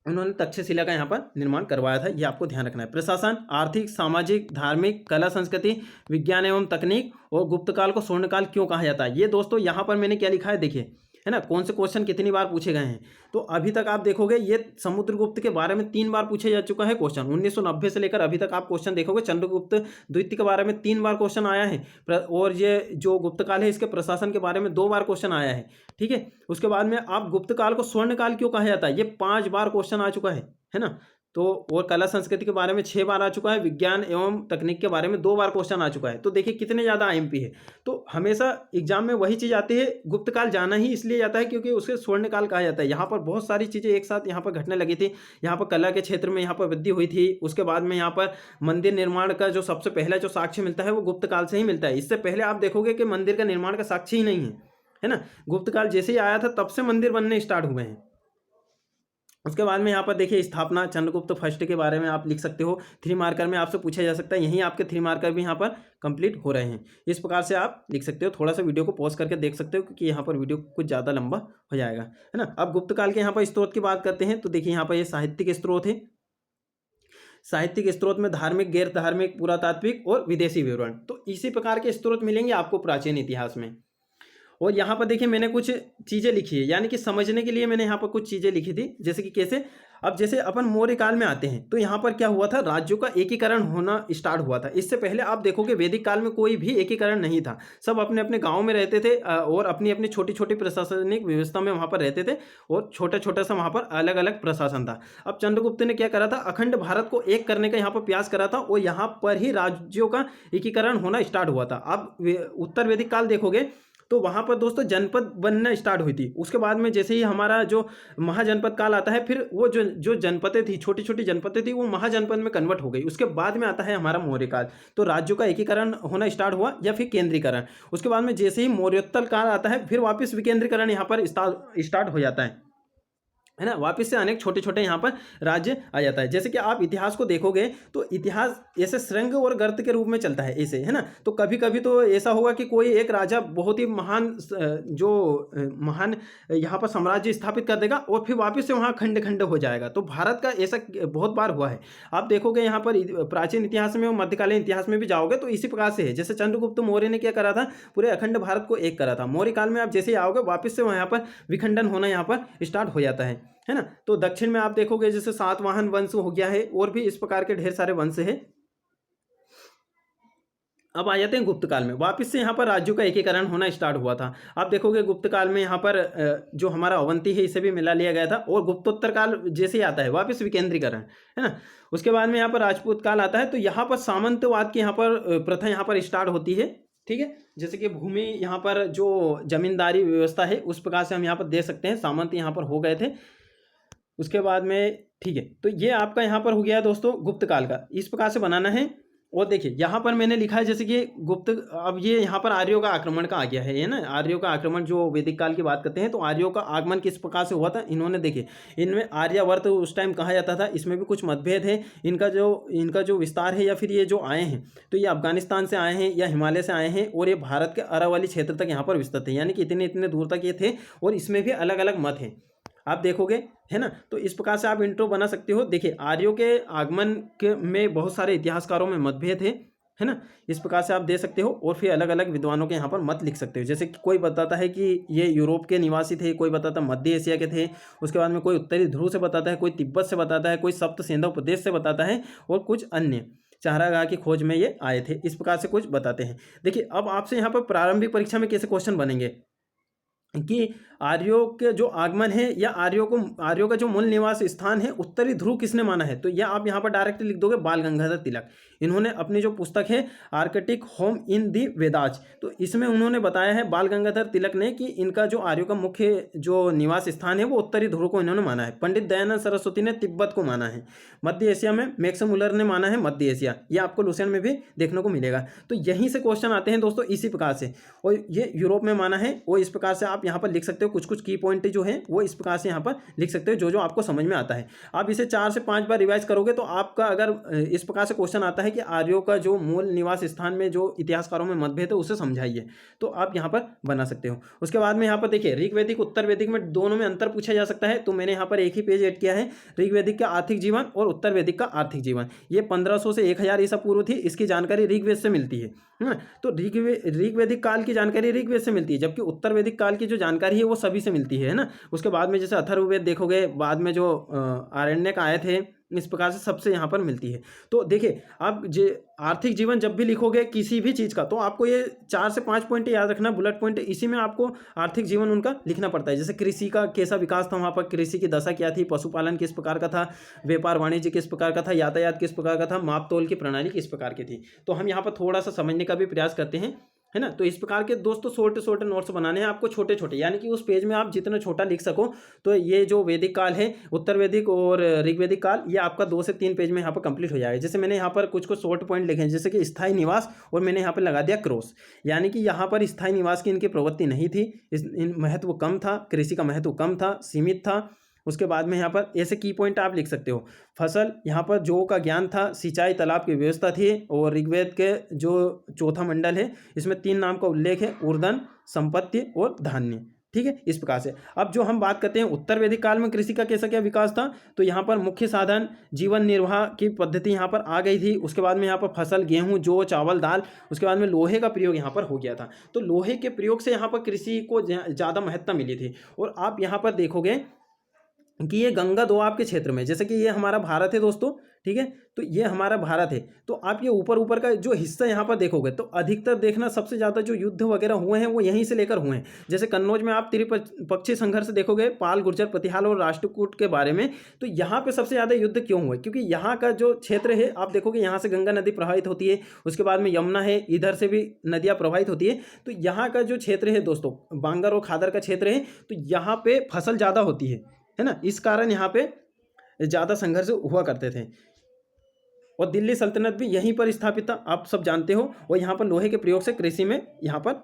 उन्होंने तक्षशिला का यहाँ पर निर्माण करवाया था, ये आपको ध्यान रखना है। प्रशासन, आर्थिक, सामाजिक, धार्मिक, कला संस्कृति, विज्ञान एवं तकनीक, और गुप्त काल को स्वर्णकाल क्यों कहा जाता है। ये दोस्तों यहाँ पर मैंने क्या लिखा है देखिए, है ना, कौन से क्वेश्चन कितनी बार पूछे गए हैं। तो अभी तक आप देखोगे ये समुद्रगुप्त के बारे में 3 बार पूछे जा चुका है क्वेश्चन, 1990 से लेकर अभी तक आप क्वेश्चन देखोगे। चंद्रगुप्त द्वितीय के बारे में 3 बार क्वेश्चन आया है, और ये जो गुप्त काल है इसके प्रशासन के बारे में 2 बार क्वेश्चन आया है। ठीक है। उसके बाद में आप गुप्त काल को स्वर्ण काल क्यों कहा जाता है, ये 5 बार क्वेश्चन आ चुका है ना। तो और कला संस्कृति के बारे में 6 बार आ चुका है, विज्ञान एवं तकनीक के बारे में 2 बार क्वेश्चन आ चुका है। तो देखिए कितने ज़्यादा आईएमपी है। तो हमेशा एग्जाम में वही चीज़ आती है, गुप्त काल जाना ही इसलिए जाता है क्योंकि उसे स्वर्ण काल कहा जाता है। यहाँ पर बहुत सारी चीज़ें एक साथ यहाँ पर घटने लगी थी। यहाँ पर कला के क्षेत्र में यहाँ पर वृद्धि हुई थी। उसके बाद में यहाँ पर मंदिर निर्माण का जो सबसे पहला जो साक्ष्य मिलता है वो गुप्त काल से ही मिलता है। इससे पहले आप देखोगे कि मंदिर का निर्माण का साक्ष्य ही नहीं है ना। गुप्त काल जैसे ही आया था तब से मंदिर बनने स्टार्ट हुए हैं। उसके बाद में यहाँ पर देखिए स्थापना चंद्रगुप्त फर्स्ट के बारे में आप लिख सकते हो। 3 मार्कर में आपसे पूछा जा सकता है, यहीं आपके 3 मार्कर भी यहाँ पर कंप्लीट हो रहे हैं। इस प्रकार से आप लिख सकते हो। थोड़ा सा वीडियो को पॉज करके देख सकते हो क्योंकि यहाँ पर वीडियो कुछ ज़्यादा लंबा हो जाएगा, है ना। अब गुप्त काल के यहाँ पर स्त्रोत की बात करते हैं। तो देखिए यहाँ पर ये साहित्यिक स्त्रोत है। साहित्यिक स्त्रोत में धार्मिक, गैर धार्मिक, पुरातात्विक और विदेशी विवरण, तो इसी प्रकार के स्त्रोत मिलेंगे आपको प्राचीन इतिहास में। और यहाँ पर देखिए मैंने कुछ चीज़ें लिखी है, यानी कि समझने के लिए मैंने यहाँ पर कुछ चीज़ें लिखी थी। जैसे कि कैसे, अब जैसे अपन मौर्य काल में आते हैं तो यहाँ पर क्या हुआ था, राज्यों का एकीकरण होना स्टार्ट हुआ था। इससे पहले आप देखोगे वैदिक काल में कोई भी एकीकरण नहीं था। सब अपने अपने गाँव में रहते थे और अपनी अपनी छोटी छोटी प्रशासनिक व्यवस्था में वहाँ पर रहते थे और छोटा छोटा सा वहाँ पर अलग अलग प्रशासन था। अब चंद्रगुप्त ने क्या करा था, अखंड भारत को एक करने का यहाँ पर प्रयास करा था और यहाँ पर ही राज्यों का एकीकरण होना स्टार्ट हुआ था। अब उत्तर वैदिक काल देखोगे तो वहाँ पर दोस्तों जनपद बनना स्टार्ट हुई थी। उसके बाद में जैसे ही हमारा जो महाजनपद काल आता है, फिर वो जो जनपदें थी, छोटी छोटी जनपदें थी, वो महाजनपद में कन्वर्ट हो गई। उसके बाद में आता है हमारा मौर्य काल। तो राज्यों का एकीकरण होना स्टार्ट हुआ या फिर केंद्रीकरण। उसके बाद में जैसे ही मौर्योत्तर काल आता है, फिर वापस विकेंद्रीकरण यहाँ पर स्टार्ट हो जाता है ना। वापस से अनेक छोटे छोटे यहाँ पर राज्य आ जाता है। जैसे कि आप इतिहास को देखोगे तो इतिहास ऐसे श्रृंग और गर्त के रूप में चलता है ऐसे, है ना। तो कभी कभी तो ऐसा होगा कि कोई एक राजा बहुत ही महान महान यहाँ पर साम्राज्य स्थापित कर देगा और फिर वापस से वहाँ खंड खंड हो जाएगा। तो भारत का ऐसा बहुत बार हुआ है। आप देखोगे यहाँ पर प्राचीन इतिहास में और मध्यकालीन इतिहास में भी जाओगे तो इसी प्रकार से है। जैसे चंद्रगुप्त मौर्य ने क्या करा था, पूरे अखंड भारत को एक करा था। मौर्य काल में आप जैसे ही आओगे वापस से यहाँ पर विखंडन होना यहाँ पर स्टार्ट हो जाता है ना। तो दक्षिण में आप देखोगे जैसे सातवाहन वंश हो गया है और भी इस प्रकार के ढेर सारे वंश है। अब आ जाते हैं गुप्त काल में। वापस से यहाँ पर राज्यों का एकीकरण होना स्टार्ट हुआ था। आप देखोगे गुप्त काल में यहाँ पर जो हमारा अवंती है इसे भी मिला लिया गया था। और गुप्तोत्तर काल जैसे ही आता है वापस विकेंद्रीकरण, है ना। उसके बाद में यहाँ पर राजपूत काल आता है। तो यहाँ पर सामंतवाद की यहाँ पर प्रथा यहाँ पर स्टार्ट होती है, ठीक है। जैसे कि भूमि यहाँ पर जो जमींदारी व्यवस्था है उस प्रकार से हम यहाँ पर दे सकते हैं, सामंत यहाँ पर हो गए थे। उसके बाद में ठीक है, तो ये आपका यहाँ पर हो गया दोस्तों गुप्त काल का, इस प्रकार से बनाना है। और देखिए यहाँ पर मैंने लिखा है जैसे कि गुप्त, अब ये यहाँ पर आर्यों का आक्रमण का आ गया है ना। आर्यों का आक्रमण जो वैदिक काल की बात करते हैं, तो आर्यों का आगमन किस प्रकार से हुआ था, इन्होंने देखिए इनमें आर्यावर्त उस टाइम कहा जाता था, इसमें भी कुछ मतभेद है। इनका जो विस्तार है या फिर ये जो आए हैं तो ये अफगानिस्तान से आए हैं या हिमालय से आए हैं और ये भारत के अरावली क्षेत्र तक यहाँ पर विस्तृत है, यानी कि इतने दूर तक ये थे। और इसमें भी अलग अलग मत हैं आप देखोगे, है ना। तो इस प्रकार से आप इंट्रो बना सकते हो। देखिए आर्यों के आगमन के में बहुत सारे इतिहासकारों में मतभेद है ना। इस प्रकार से आप दे सकते हो और फिर अलग अलग विद्वानों के यहाँ पर मत लिख सकते हो। जैसे कि कोई बताता है कि ये यूरोप के निवासी थे, कोई बताता मध्य एशिया के थे, उसके बाद में कोई उत्तरी ध्रुव से बताता है, कोई तिब्बत से बताता है, कोई सप्त सेंधव प्रदेश से बताता है और कुछ अन्य चारागाह की खोज में ये आए थे। इस प्रकार से कुछ बताते हैं। देखिए अब आपसे यहाँ पर प्रारंभिक परीक्षा में कैसे क्वेश्चन बनेंगे कि आर्यों के जो आगमन है या आर्यों का जो मूल निवास स्थान है उत्तरी ध्रुव किसने माना है, तो यह आप यहाँ पर डायरेक्ट लिख दोगे बाल गंगाधर तिलक। इन्होंने अपनी जो पुस्तक है Arctic home in the Vedas, तो इसमें उन्होंने बताया है बाल गंगाधर तिलक ने कि इनका जो आर्यों का मुख्य जो निवास स्थान है वो उत्तरी ध्रुव को इन्होंने माना है। पंडित दयानंद सरस्वती ने तिब्बत को माना है। मध्य एशिया में मैक्स मुलर ने माना है मध्य एशिया, ये आपको लुसेंट में भी देखने को मिलेगा। तो यहीं से क्वेश्चन आते हैं दोस्तों इसी प्रकार से। और ये यूरोप में माना है और इस प्रकार से आप यहाँ पर लिख सकते हो। कुछ की पॉइंट जो है वो इस प्रकार से यहाँ पर लिख सकते हो जो आपको समझ में आता है। आप इसे 4 से 5 बार रिवाइज करोगे तो आपका अगर इस प्रकार से क्वेश्चन आता है कि आर्यों का जो मूल निवास स्थान में जो इतिहासकारों में मतभेद है उसे समझाइए, तो आप यहाँ पर बना सकते हो। उसके बाद में यहाँ पर देखिए ऋग्वैदिक उत्तर वैदिक में दोनों में अंतर पूछा जा सकता है, तो मैंने यहाँ पर एक ही पेज ऐड किया है। ऋग्वैदिक का आर्थिक जीवन और उत्तर वैदिक का आर्थिक जीवन, ये 1500 से 1000 ईसा पूर्व थी। इसकी जानकारी ऋग्वेद से मिलती है ना। तो ऋग्वैदिक काल की जानकारी ऋग्वेद से मिलती है, जबकि उत्तर वैदिक काल की जो जानकारी है वो सभी से मिलती है ना। उसके बाद में जैसे अथर्ववेद देखोगे, बाद में जो आरण्यक आए थे इस प्रकार से सबसे यहाँ पर मिलती है। तो देखिए आप आर्थिक जीवन जब भी लिखोगे किसी भी चीज़ का, तो आपको ये 4 से 5 पॉइंट याद रखना, बुलेट पॉइंट, इसी में आपको आर्थिक जीवन उनका लिखना पड़ता है। जैसे कृषि का कैसा विकास था, वहाँ पर कृषि की दशा क्या थी, पशुपालन किस प्रकार का था, व्यापार वाणिज्य किस प्रकार का था, यातायात किस प्रकार का था, माप तोल की प्रणाली किस प्रकार की थी। तो हम यहाँ पर थोड़ा सा समझने का भी प्रयास करते हैं, है ना। तो इस प्रकार के दोस्तों छोटे छोटे नोट्स बनाने हैं आपको, छोटे छोटे, यानी कि उस पेज में आप जितना छोटा लिख सको। तो ये जो वैदिक काल है, उत्तर वैदिक और ऋग्वैदिक काल, ये आपका 2 से 3 पेज में यहाँ पर कंप्लीट हो जाएगा। जैसे मैंने यहाँ पर कुछ शॉर्ट पॉइंट लिखे हैं, जैसे कि स्थायी निवास, और मैंने यहाँ पर लगा दिया क्रॉस, यानी कि यहाँ पर स्थायी निवास की इनकी प्रवृत्ति नहीं थी, महत्व कम था, कृषि का महत्व कम था, सीमित था। उसके बाद में यहाँ पर ऐसे की पॉइंट आप लिख सकते हो, फसल, यहाँ पर जौ का ज्ञान था, सिंचाई, तालाब की व्यवस्था थी, और ऋग्वेद के जो चौथा मंडल है इसमें 3 नाम का उल्लेख है, ऊर्धन, संपत्ति और धान्य। ठीक है, इस प्रकार से। अब जो हम बात करते हैं उत्तर वैदिक काल में कृषि का कैसा क्या विकास था, तो यहाँ पर मुख्य साधन जीवन निर्वाह की पद्धति यहाँ पर आ गई थी। उसके बाद में यहाँ पर फसल, गेहूं, जौ, चावल, दाल, उसके बाद में लोहे का प्रयोग यहाँ पर हो गया था। तो लोहे के प्रयोग से यहाँ पर कृषि को ज़्यादा महत्ता मिली थी। और आप यहाँ पर देखोगे कि ये गंगा दोआब के क्षेत्र में, जैसे कि ये हमारा भारत है दोस्तों, ठीक है, तो ये हमारा भारत है। तो आप ये ऊपर ऊपर का जो हिस्सा यहाँ पर देखोगे, तो अधिकतर देखना सबसे ज़्यादा जो युद्ध वगैरह हुए हैं वो यहीं से लेकर हुए हैं। जैसे कन्नौज में आप त्रिपक्षीय संघर्ष देखोगे, पाल, गुर्जर, प्रतिहाल और राष्ट्रकूट के बारे में। तो यहाँ पे सबसे ज़्यादा युद्ध क्यों हुए, क्योंकि यहाँ का जो क्षेत्र है आप देखोगे, यहाँ से गंगा नदी प्रवाहित होती है, उसके बाद में यमुना है, इधर से भी नदियाँ प्रवाहित होती है। तो यहाँ का जो क्षेत्र है दोस्तों, बांगर और खादर का क्षेत्र है, तो यहाँ पे फसल ज़्यादा होती है ना, इस कारण यहाँ पे ज़्यादा संघर्ष हुआ करते थे। और दिल्ली सल्तनत भी यहीं पर स्थापित था, आप सब जानते हो। और यहाँ पर लोहे के प्रयोग से कृषि में यहाँ पर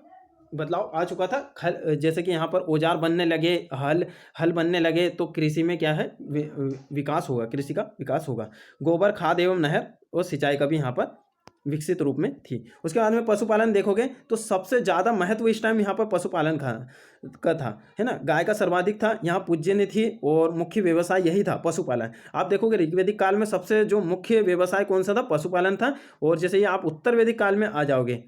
बदलाव आ चुका था। जैसे कि यहाँ पर औजार बनने लगे, हल बनने लगे, तो कृषि में क्या है, विकास होगा, कृषि का विकास होगा। गोबर, खाद एवं नहर और सिंचाई का भी यहाँ पर विकसित रूप में थी। उसके बाद में पशुपालन देखोगे, तो सबसे ज़्यादा महत्व इस टाइम यहाँ पर पशुपालन का था, है ना। गाय का सर्वाधिक था, यहाँ पूज्यनीय थी, और मुख्य व्यवसाय यही था, पशुपालन। आप देखोगे ऋग्वैदिक काल में सबसे जो मुख्य व्यवसाय कौन सा था, पशुपालन था। और जैसे ये आप उत्तर वैदिक काल में आ जाओगे,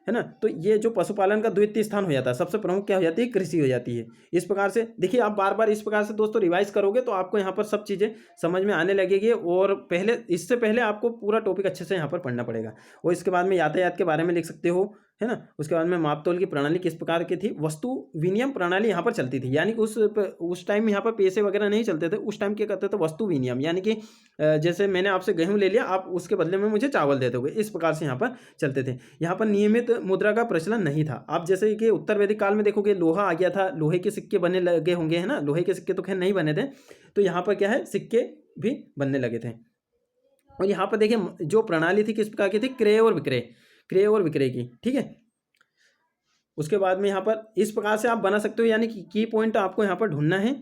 है ना, तो ये जो पशुपालन का द्वितीय स्थान हो जाता है, सबसे प्रमुख क्या हो जाती है, कृषि हो जाती है। इस प्रकार से देखिए, आप बार बार इस प्रकार से दोस्तों रिवाइज करोगे तो आपको यहाँ पर सब चीज़ें समझ में आने लगेगी। और इससे पहले आपको पूरा टॉपिक अच्छे से यहाँ पर पढ़ना पड़ेगा। और इसके बाद में यातायात के बारे में लिख सकते हो, है ना। उसके बाद में मापतोल की प्रणाली किस प्रकार की थी, वस्तु विनिमय प्रणाली यहाँ पर चलती थी, यानी कि उस टाइम यहाँ पर पैसे वगैरह नहीं चलते थे। उस टाइम क्या करते थे, वस्तु विनिमय, यानी कि जैसे मैंने आपसे गेहूं ले लिया, आप उसके बदले में मुझे चावल देते होगे, इस प्रकार से यहाँ पर चलते थे। यहाँ पर नियमित मुद्रा का प्रचलन नहीं था। आप जैसे कि उत्तर वैदिक काल में देखोगे, लोहा आ गया था, लोहे के सिक्के बनने लगे होंगे, है ना। लोहे के सिक्के तो खैर नहीं बने थे, तो यहाँ पर क्या है, सिक्के भी बनने लगे थे। और यहाँ पर देखिए जो प्रणाली थी किस प्रकार की थी, क्रय और विक्रय की, ठीक है। उसके बाद में यहाँ पर इस प्रकार से आप बना सकते हो, यानी कि की पॉइंट आपको यहाँ पर ढूंढना है।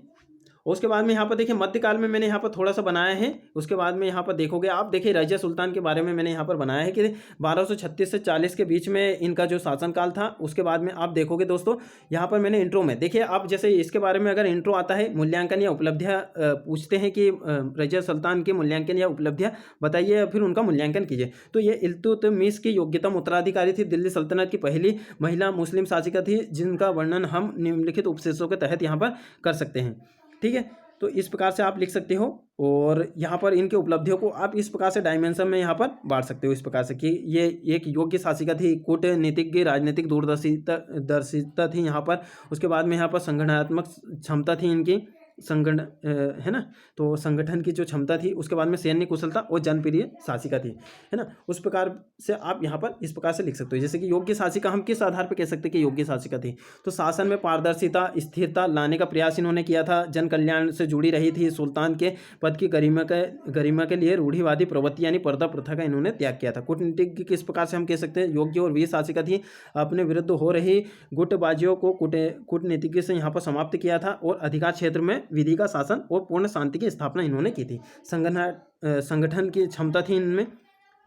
उसके बाद में यहाँ पर देखिए मध्यकाल में मैंने यहाँ पर थोड़ा सा बनाया है। उसके बाद में यहाँ पर देखोगे आप, देखिए रजिया सुल्तान के बारे में मैंने यहाँ पर बनाया है कि 1236 से 40 के बीच में इनका जो शासनकाल था। उसके बाद में आप देखोगे दोस्तों, यहाँ पर मैंने इंट्रो में देखिए, आप जैसे इसके बारे में अगर इंट्रो आता है, मूल्यांकन या उपलब्धियाँ पूछते हैं कि रजिया सुल्तान के मूल्यांकन या उपलब्धियाँ बताइए, फिर उनका मूल्यांकन कीजिए। तो ये इल्तुतमिश की योग्यतम उत्तराधिकारी थी, दिल्ली सल्तनत की पहली महिला मुस्लिम शासिका थी, जिनका वर्णन हम निम्नलिखित उपशेषों के तहत यहाँ पर कर सकते हैं, ठीक है। तो इस प्रकार से आप लिख सकते हो। और यहाँ पर इनके उपलब्धियों को आप इस प्रकार से डायमेंशन में यहाँ पर बांट सकते हो, इस प्रकार से कि ये एक योग्य शासिका थी, कूटनीतिज्ञ, राजनीतिक दूरदर्शिता थी यहाँ पर। उसके बाद में यहाँ पर संगठनात्मक क्षमता थी इनकी, है ना, तो संगठन की जो क्षमता थी। उसके बाद में सैन्य कुशलता और जनप्रिय शासिका थी, है ना। उस प्रकार से आप यहाँ पर इस प्रकार से लिख सकते हो। जैसे कि योग्य शासिका हम किस आधार पर कह सकते हैं कि योग्य शासिका थी, तो शासन में पारदर्शिता, स्थिरता लाने का प्रयास इन्होंने किया था, जन कल्याण से जुड़ी रही थी, सुल्तान के पद की गरिमा के लिए रूढ़िवादी प्रवृत्ति यानी पर्दा प्रथा का इन्होंने त्याग किया था। कूटनीतिज्ञ किस प्रकार से हम कह सकते हैं, योग्य और वीर शासिका थी, अपने विरुद्ध हो रही गुटबाजियों को कूटनीतिज्ञ से यहाँ पर समाप्त किया था, और अधिकार क्षेत्र में विधि का शासन और पूर्ण शांति की स्थापना इन्होंने की थी। संगठन की क्षमता थी इनमें,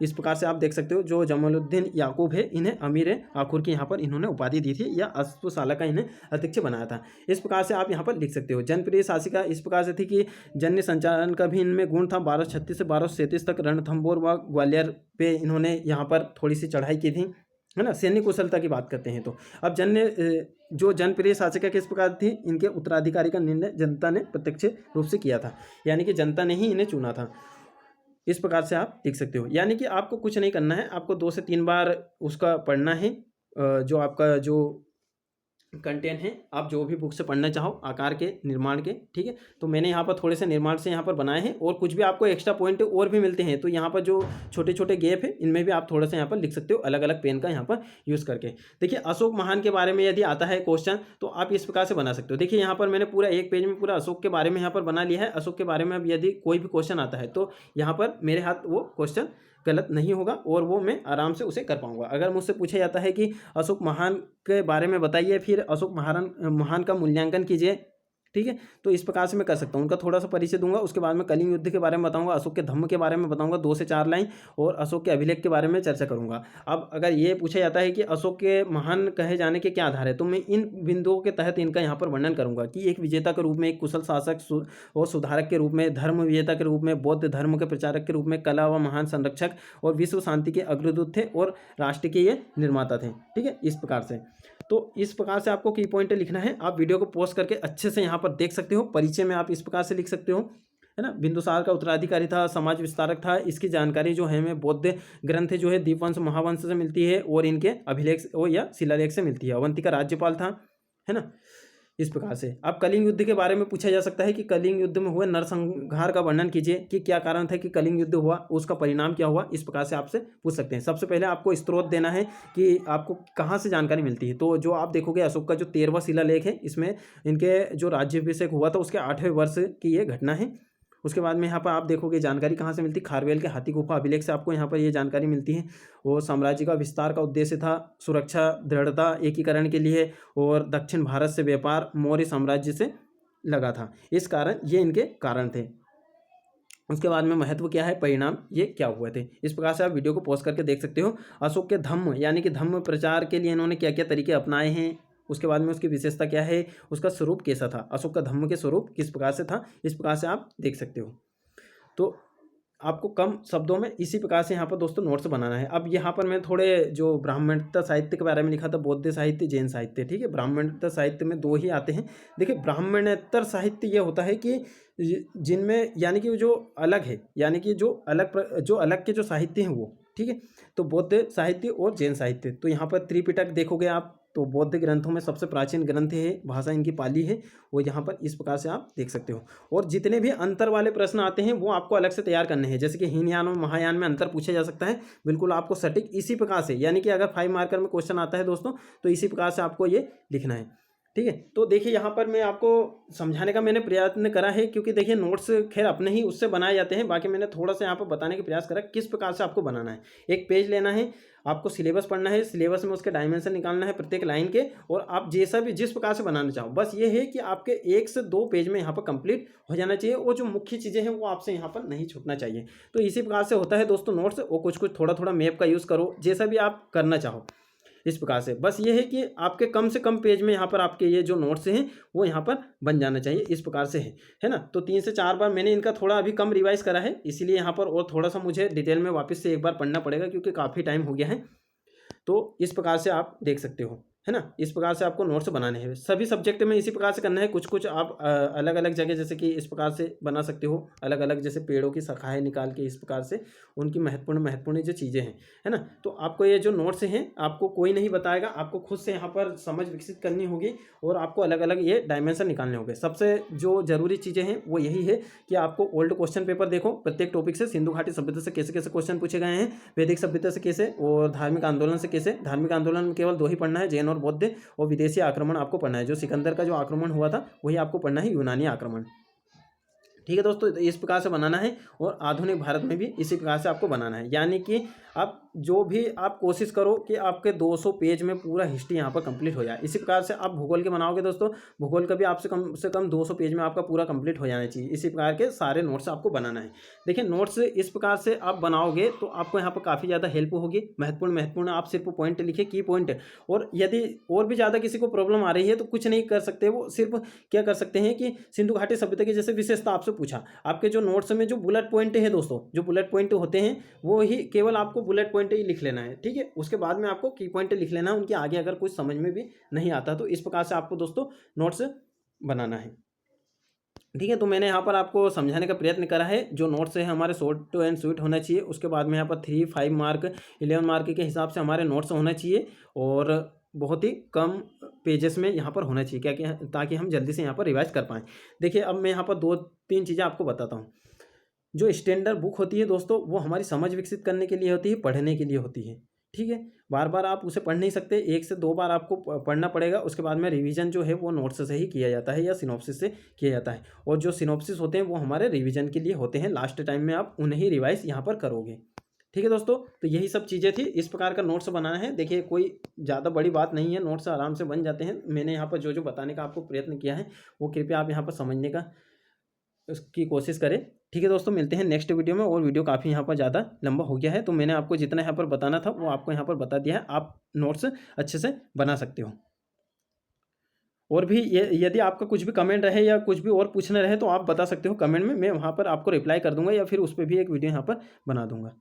इस प्रकार से आप देख सकते हो। जो जमालुद्दीन याकूब है, इन्हें अमीर आखुर की यहाँ पर इन्होंने उपाधि दी थी, या अस्तुशाला का इन्हें अध्यक्ष बनाया था। इस प्रकार से आप यहाँ पर लिख सकते हो। जनप्रिय शासिका इस प्रकार से थी कि जन्य संचालन का भी इनमें गुण था। 1236 से 1237 तक रणथंभौर व ग्वालियर पे इन्होंने यहाँ पर थोड़ी सी चढ़ाई की थी, है ना। सैन्य कुशलता की बात करते हैं तो अब जो जनप्रिय शासिका किस प्रकार थी, इनके उत्तराधिकारी का निर्णय जनता ने प्रत्यक्ष रूप से किया था, यानी कि जनता ने ही इन्हें चुना था। इस प्रकार से आप लिख सकते हो। यानी कि आपको कुछ नहीं करना है, आपको 2 से 3 बार उसका पढ़ना है, जो आपका जो कंटेंट है, आप जो भी बुक से पढ़ना चाहो आकार के, निर्माण के, ठीक है। तो मैंने यहाँ पर थोड़े से निर्माण से यहाँ पर बनाए हैं, और कुछ भी आपको एक्स्ट्रा पॉइंट और भी मिलते हैं, तो यहाँ पर जो छोटे छोटे गैप है इनमें भी आप थोड़ा सा यहाँ पर लिख सकते हो, अलग अलग पेन का यहाँ पर यूज़ करके। देखिए अशोक महान के बारे में यदि आता है क्वेश्चन, तो आप इस प्रकार से बना सकते हो। देखिए यहाँ पर मैंने पूरा एक पेज में पूरा अशोक के बारे में यहाँ पर बना लिया है। अशोक के बारे में अब यदि कोई भी क्वेश्चन आता है तो यहाँ पर मेरे हाथ वो क्वेश्चन गलत नहीं होगा, और वो मैं आराम से उसे कर पाऊंगा। अगर मुझसे पूछा जाता है कि अशोक महान के बारे में बताइए, फिर अशोक महान का मूल्यांकन कीजिए, ठीक है, तो इस प्रकार से मैं कर सकता हूँ। उनका थोड़ा सा परिचय दूंगा, उसके बाद में कलिंग युद्ध के बारे में बताऊंगा, अशोक के धम्म के बारे में बताऊंगा 2 से 4 लाइन, और अशोक के अभिलेख के बारे में चर्चा करूंगा। अब अगर ये पूछा जाता है कि अशोक के महान कहे जाने के क्या आधार है, तो मैं इन बिंदुओं के तहत इनका यहाँ पर वर्णन करूंगा कि एक विजेता के रूप में, एक कुशल शासक और सुधारक के रूप में, धर्म विजेता के रूप में, बौद्ध धर्म के प्रचारक के रूप में, कला व महान संरक्षक और विश्व शांति के अग्रदूत थे, और राष्ट्र के ये निर्माता थे, ठीक है, इस प्रकार से। तो इस प्रकार से आपको की पॉइंट लिखना है। आप वीडियो को पॉज करके अच्छे से यहाँ पर देख सकते हो। परिचय में आप इस प्रकार से लिख सकते हो, है ना। बिंदुसार का उत्तराधिकारी था, समाज विस्तारक था। इसकी जानकारी जो है हमें बौद्ध ग्रंथ जो है दीपवंश महावंश से मिलती है, और इनके अभिलेख या शिलालेख से मिलती है। अवंती का राज्यपाल था, है ना, इस प्रकार से। अब कलिंग युद्ध के बारे में पूछा जा सकता है कि कलिंग युद्ध में हुए नरसंहार का वर्णन कीजिए, कि क्या कारण था कि कलिंग युद्ध हुआ, उसका परिणाम क्या हुआ, इस प्रकार से आपसे पूछ सकते हैं। सबसे पहले आपको स्रोत देना है कि आपको कहाँ से जानकारी मिलती है। तो जो आप देखोगे अशोक का जो 13वां शिलालेख है, इसमें इनके जो राज्याभिषेक हुआ था उसके 8वें वर्ष की ये घटना है। उसके बाद में यहाँ पर आप देखोगे जानकारी कहाँ से मिलती है, खारवेल के हाथी गुफा अभिलेख से आपको यहाँ पर ये जानकारी मिलती है। वो साम्राज्य का विस्तार का उद्देश्य था, सुरक्षा, दृढ़ता, एकीकरण के लिए, और दक्षिण भारत से व्यापार मौर्य साम्राज्य से लगा था, इस कारण ये इनके कारण थे। उसके बाद में महत्व क्या है, परिणाम ये क्या हुए थे, इस प्रकार से आप वीडियो को पॉज करके देख सकते हो। अशोक के धम्म यानी कि धम्म प्रचार के लिए इन्होंने क्या क्या तरीके अपनाए हैं, उसके बाद में उसकी विशेषता क्या है, उसका स्वरूप कैसा था, अशोक का धम्म के स्वरूप किस प्रकार से था, इस प्रकार से आप देख सकते हो। तो आपको कम शब्दों में इसी प्रकार से यहाँ पर दोस्तों नोट्स बनाना है। अब यहाँ पर मैं थोड़े जो ब्राह्मणता साहित्य के बारे में लिखा था, बौद्ध साहित्य, जैन साहित्य, ठीक है। ब्राह्मणता साहित्य में 2 ही आते हैं। देखिए ब्राह्मणेतर साहित्य ये होता है कि जिनमें यानी कि जो अलग है, यानी कि जो अलग के जो साहित्य हैं वो, ठीक है। तो बौद्ध साहित्य और जैन साहित्य, तो यहाँ पर त्रिपिटक देखोगे आप, तो बौद्ध ग्रंथों में सबसे प्राचीन ग्रंथ है, भाषा इनकी पाली है, वो यहाँ पर इस प्रकार से आप देख सकते हो। और जितने भी अंतर वाले प्रश्न आते हैं वो आपको अलग से तैयार करने हैं। जैसे कि हीनयान और महायान में अंतर पूछा जा सकता है, बिल्कुल आपको सटीक इसी प्रकार से, यानी कि अगर 5 मार्कर में क्वेश्चन आता है दोस्तों, तो इसी प्रकार से आपको ये लिखना है, ठीक है। तो देखिए यहाँ पर मैं आपको समझाने का मैंने प्रयत्न करा है, क्योंकि देखिए नोट्स खैर अपने ही उससे बनाए जाते हैं, बाकी मैंने थोड़ा सा यहाँ पर बताने का प्रयास करा किस प्रकार से आपको बनाना है। एक पेज लेना है, आपको सिलेबस पढ़ना है, सिलेबस में उसके डायमेंशन निकालना है प्रत्येक लाइन के, और आप जैसा भी जिस प्रकार से बनाना चाहो, बस ये है कि आपके 1 से 2 पेज में यहाँ पर कंप्लीट हो जाना चाहिए, और जो मुख्य चीज़ें हैं वो आपसे यहाँ पर नहीं छूटना चाहिए। तो इसी प्रकार से होता है दोस्तों नोट्स, और कुछ कुछ थोड़ा थोड़ा मैप का यूज़ करो, जैसा भी आप करना चाहो, इस प्रकार से। बस ये है कि आपके कम से कम पेज में यहाँ पर आपके ये जो नोट्स हैं वो यहाँ पर बन जाना चाहिए, इस प्रकार से है ना। तो 3 से 4 बार मैंने इनका थोड़ा अभी कम रिवाइज करा है, इसीलिए यहाँ पर और थोड़ा सा मुझे डिटेल में वापस से एक बार पढ़ना पड़ेगा, क्योंकि काफ़ी टाइम हो गया है। तो इस प्रकार से आप देख सकते हो, है ना। इस प्रकार से आपको नोट्स बनाने हैं, सभी सब्जेक्ट में इसी प्रकार से करना है। कुछ कुछ आप अलग अलग जगह जैसे कि इस प्रकार से बना सकते हो, अलग अलग जैसे पेड़ों की शाखाएं निकाल के, इस प्रकार से उनकी महत्वपूर्ण जो चीज़ें हैं, है ना। तो आपको ये जो नोट्स हैं आपको कोई नहीं बताएगा, आपको खुद से यहाँ पर समझ विकसित करनी होगी, और आपको अलग अलग ये डायमेंशन निकालने होंगे। सबसे जो जरूरी चीज़ें हैं वो यही है कि आपको ओल्ड क्वेश्चन पेपर देखो प्रत्येक टॉपिक से, सिंधु घाटी सभ्यता से कैसे कैसे क्वेश्चन पूछे गए हैं, वैदिक सभ्यता से कैसे, और धार्मिक आंदोलन से कैसे। धार्मिक आंदोलन में केवल 2 ही पढ़ना है, जैन और बौद्ध, और विदेशी आक्रमण आपको पढ़ना है। जो सिकंदर का जो आक्रमण हुआ था वही आपको पढ़ना है, यूनानी आक्रमण, ठीक है दोस्तों। इस प्रकार से बनाना है, और आधुनिक भारत में भी इसी प्रकार से आपको बनाना है। यानी कि आप जो भी आप कोशिश करो कि आपके 200 पेज में पूरा हिस्ट्री यहाँ पर कंप्लीट हो जाए। इसी प्रकार से आप भूगोल के बनाओगे दोस्तों, भूगोल का भी आपसे कम से कम 200 पेज में आपका पूरा कंप्लीट हो जाना चाहिए। इसी प्रकार के सारे नोट्स आपको बनाना है। देखिए नोट्स इस प्रकार से आप बनाओगे तो आपको यहाँ पर काफ़ी ज़्यादा हेल्प होगी। महत्वपूर्ण आप सिर्फ पॉइंट लिखे, की पॉइंट। और यदि और भी ज़्यादा किसी को प्रॉब्लम आ रही है तो कुछ नहीं कर सकते, वो सिर्फ क्या कर सकते हैं कि सिंधु घाटी सभ्यता की जैसे विशेषता आपसे पूछा, आपके जो नोट्स में जो बुलेट पॉइंट है दोस्तों, जो बुलेट पॉइंट होते हैं वो ही केवल आपको बुलेट पॉइंट ही लिख लेना है, ठीक है। उसके बाद में आपको की पॉइंट लिख लेना है, उनके आगे अगर कुछ समझ में भी नहीं आता तो इस प्रकार से आपको दोस्तों नोट्स बनाना है। ठीक है, तो मैंने यहाँ पर आपको समझाने का प्रयत्न करा है। जो नोट्स है हमारे शॉर्ट एंड स्वीट होना चाहिए। उसके बाद में यहाँ पर 3, 5 मार्क, 11 मार्क के हिसाब से हमारे नोट्स होना चाहिए और बहुत ही कम पेजेस में यहाँ पर होना चाहिए, क्या कि ताकि हम जल्दी से यहाँ पर रिवाइज कर पाएँ। देखिए, अब मैं यहाँ पर 2-3 चीज़ें आपको बताता हूँ। जो स्टैंडर्ड बुक होती है दोस्तों, वो हमारी समझ विकसित करने के लिए होती है, पढ़ने के लिए होती है। ठीक है, बार बार आप उसे पढ़ नहीं सकते, 1 से 2 बार आपको पढ़ना पड़ेगा। उसके बाद में रिवीजन जो है वो नोट्स से ही किया जाता है या सिनॉप्सिस से किया जाता है। और जो सिनॉप्सिस होते हैं वो हमारे रिवीजन के लिए होते हैं, लास्ट टाइम में आप उन्हें ही रिवाइज यहाँ पर करोगे। ठीक है दोस्तों, तो यही सब चीज़ें थी। इस प्रकार का नोट्स बनाना है। देखिए, कोई ज़्यादा बड़ी बात नहीं है, नोट्स आराम से बन जाते हैं। मैंने यहाँ पर जो जो बताने का आपको प्रयत्न किया है वो कृपया आप यहाँ पर समझने का उसकी कोशिश करें। ठीक है दोस्तों, मिलते हैं नेक्स्ट वीडियो में। और वीडियो काफ़ी यहाँ पर ज़्यादा लंबा हो गया है, तो मैंने आपको जितना यहाँ पर बताना था वो आपको यहाँ पर बता दिया है। आप नोट्स अच्छे से बना सकते हो। और भी ये यदि आपका कुछ भी कमेंट रहे या कुछ भी और पूछना रहे तो आप बता सकते हो कमेंट में, मैं वहाँ पर आपको रिप्लाई कर दूंगा या फिर उस पर भी एक वीडियो यहाँ पर बना दूंगा।